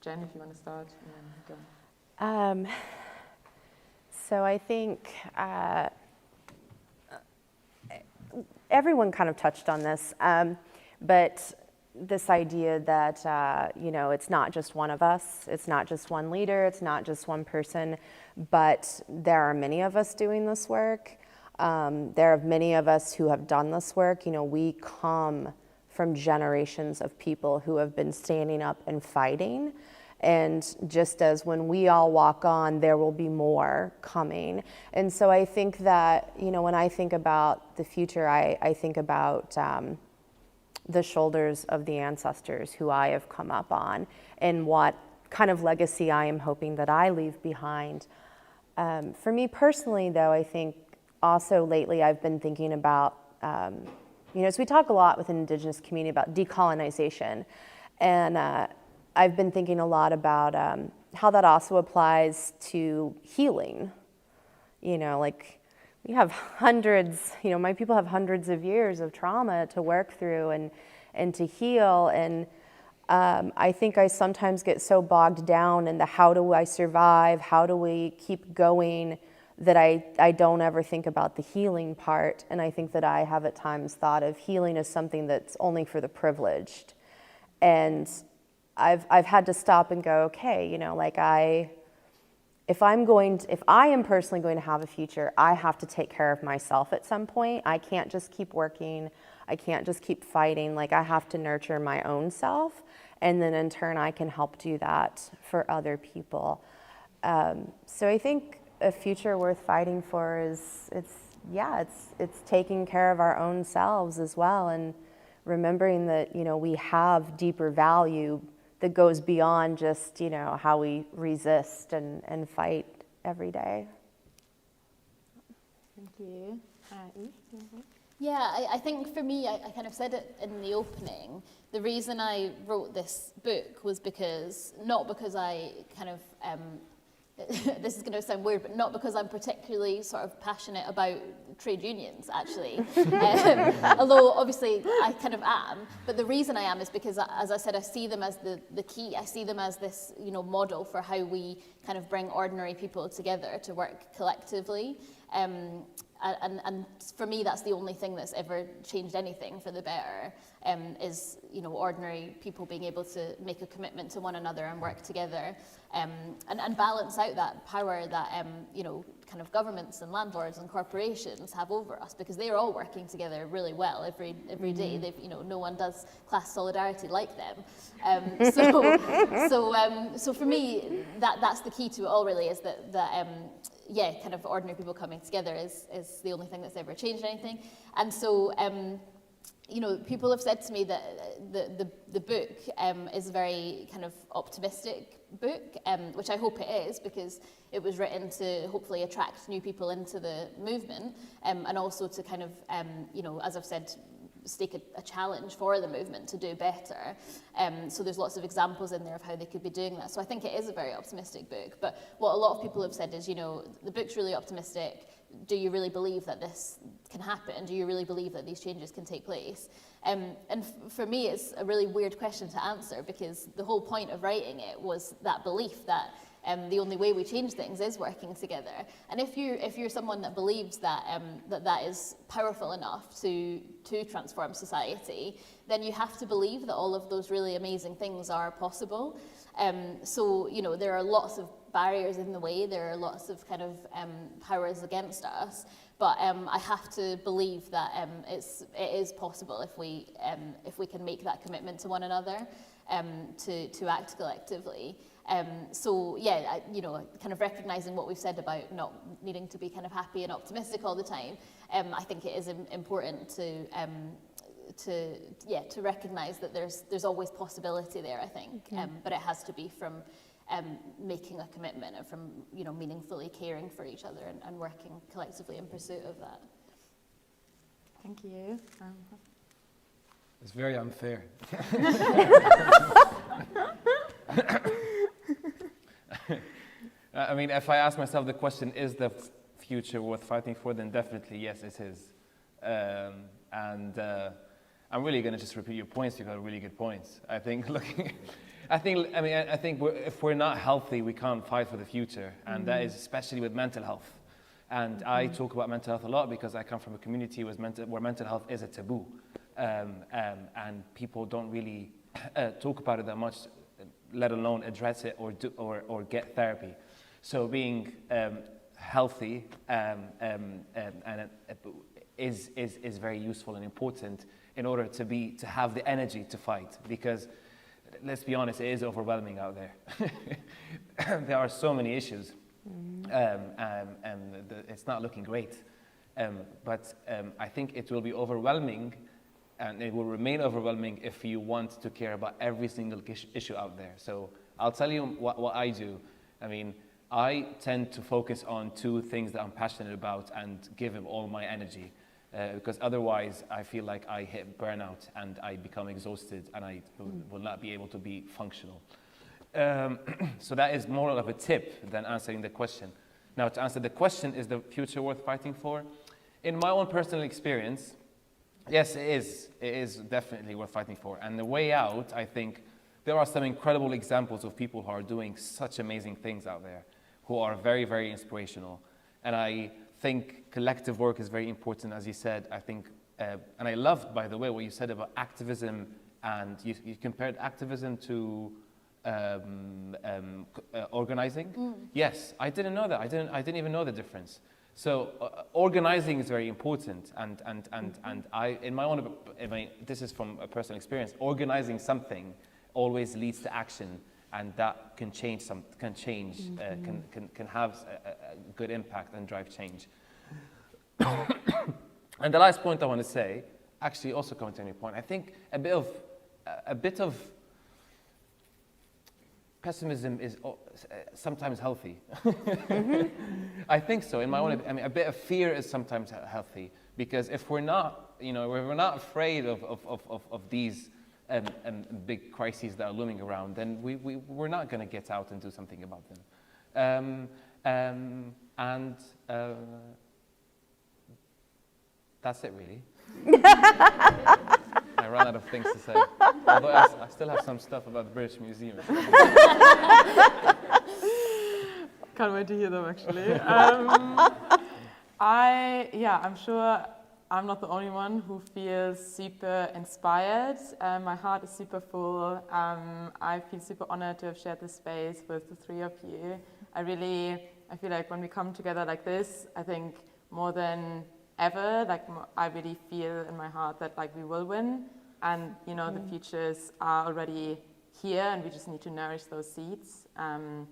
Jen, if you want to start. Go. So I think everyone kind of touched on this, but this idea that, it's not just one of us, it's not just one leader, it's not just one person, but there are many of us doing this work. There are many of us who have done this work. We come from generations of people who have been standing up and fighting. And just as when we all walk on, there will be more coming. And so I think that, when I think about the future, I think about the shoulders of the ancestors who I have come up on and what kind of legacy I am hoping that I leave behind. For me personally, though, I think also lately I've been thinking about, so we talk a lot with the Indigenous community about decolonization. And I've been thinking a lot about how that also applies to healing. We have hundreds, my people have hundreds of years of trauma to work through and to heal. And I think I sometimes get so bogged down in the how do I survive, how do we keep going, that I don't ever think about the healing part. And I think that I have at times thought of healing as something that's only for the privileged. And I've had to stop and go, okay, if I am personally going to have a future, I have to take care of myself at some point. I can't just keep working. I can't just keep fighting. I have to nurture my own self. And then in turn, I can help do that for other people. So I think a future worth fighting for is, it's taking care of our own selves as well. And remembering that, we have deeper value that goes beyond just, how we resist and fight every day. Thank you. Eve? Yeah, I think for me, I kind of said it in the opening, the reason I wrote this book was not because I kind of, this is going to sound weird, but not because I'm particularly sort of passionate about trade unions, actually. Although, obviously, I kind of am. But the reason I am is because, as I said, I see them as the key. I see them as this, model for how we kind of bring ordinary people together to work collectively. And for me, that's the only thing that's ever changed anything for the better, is, ordinary people being able to make a commitment to one another and work together, and balance out that power that, kind of governments and landlords and corporations have over us, because they're all working together really well every day. They've, no one does class solidarity like them. So for me, that's the key to it all, really, is that kind of ordinary people coming together is the only thing that's ever changed anything. And so, people have said to me that the book is a very kind of optimistic book, which I hope it is, because it was written to hopefully attract new people into the movement, and also to kind of, as I've said, stake a challenge for the movement to do better. So there's lots of examples in there of how they could be doing that. So I think it is a very optimistic book. But what a lot of people have said is, the book's really optimistic. Do you really believe that this can happen? Do you really believe that these changes can take place? And for me, it's a really weird question to answer, because the whole point of writing it was that belief that the only way we change things is working together. And if you're someone that believes that that is powerful enough to transform society, then you have to believe that all of those really amazing things are possible. So there are lots of barriers in the way. There are lots of kind of powers against us. But I have to believe that it is possible if we can make that commitment to one another, to act collectively. So yeah, kind of recognizing what we've said about not needing to be kind of happy and optimistic all the time. I think it is important to recognize that there's always possibility there, I think, but it has to be from making a commitment and from meaningfully caring for each other and working collectively in pursuit of that. Thank you. It's very unfair. I mean, if I ask myself the question, is the future worth fighting for, then definitely yes, it is. I'm really going to just repeat your points. You've got really good points. I think if we're not healthy, we can't fight for the future, and that is especially with mental health. And I talk about mental health a lot because I come from a community where mental health is a taboo, and people don't really talk about it that much, let alone address it or get therapy. So being healthy is very useful and important in order to have the energy to fight, because let's be honest, it is overwhelming out there. There are so many issues, and it's not looking great. But I think it will be overwhelming, and it will remain overwhelming if you want to care about every single issue out there. So I'll tell you what I do. I mean, I tend to focus on two things that I'm passionate about and give them all my energy. Because otherwise I feel like I hit burnout and I become exhausted and I will not be able to be functional. So that is more of a tip than answering the question. Now, to answer the question, is the future worth fighting for? In my own personal experience, yes, it is. It is definitely worth fighting for. And the way out, I think, there are some incredible examples of people who are doing such amazing things out there, who are very, very inspirational. And I think collective work is very important, as you said. I think, and I loved, by the way, what you said about activism, and you compared activism to organizing. Yes, I didn't know that. I didn't even know the difference. So organizing is very important, and I, in my own, this is from a personal experience. Organizing something always leads to action, and that can change can have a good impact and drive change. And the last point I want to say, actually also coming to any point, I think a bit of pessimism is sometimes healthy. I think so. In my own, a bit of fear is sometimes healthy, because if we're not, if we're not afraid of these big crises that are looming around, then we're not going to get out and do something about them. That's it, really. I ran out of things to say. Although I still have some stuff about the British Museum. Can't wait to hear them, actually. I'm sure I'm not the only one who feels super inspired. My heart is super full. I feel super honored to have shared this space with the three of you. I feel like when we come together like this, I think more than ever, I really feel in my heart that we will win, and the futures are already here, and we just need to nourish those seeds and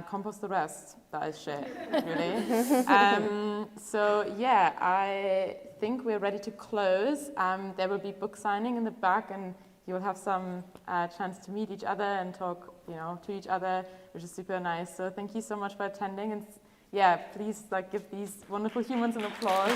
compost the rest. That is shit, really. So yeah, I think we're ready to close. There will be book signing in the back, and you will have some chance to meet each other and talk, to each other, which is super nice. So thank you so much for attending, and yeah, please give these wonderful humans an applause.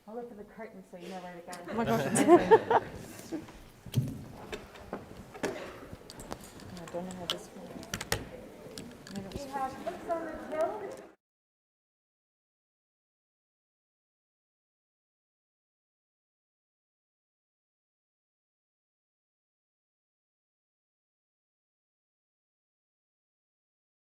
I'll look for the curtain so you know where to go. Oh my gosh, amazing. I don't know how this works. We have books on the hill.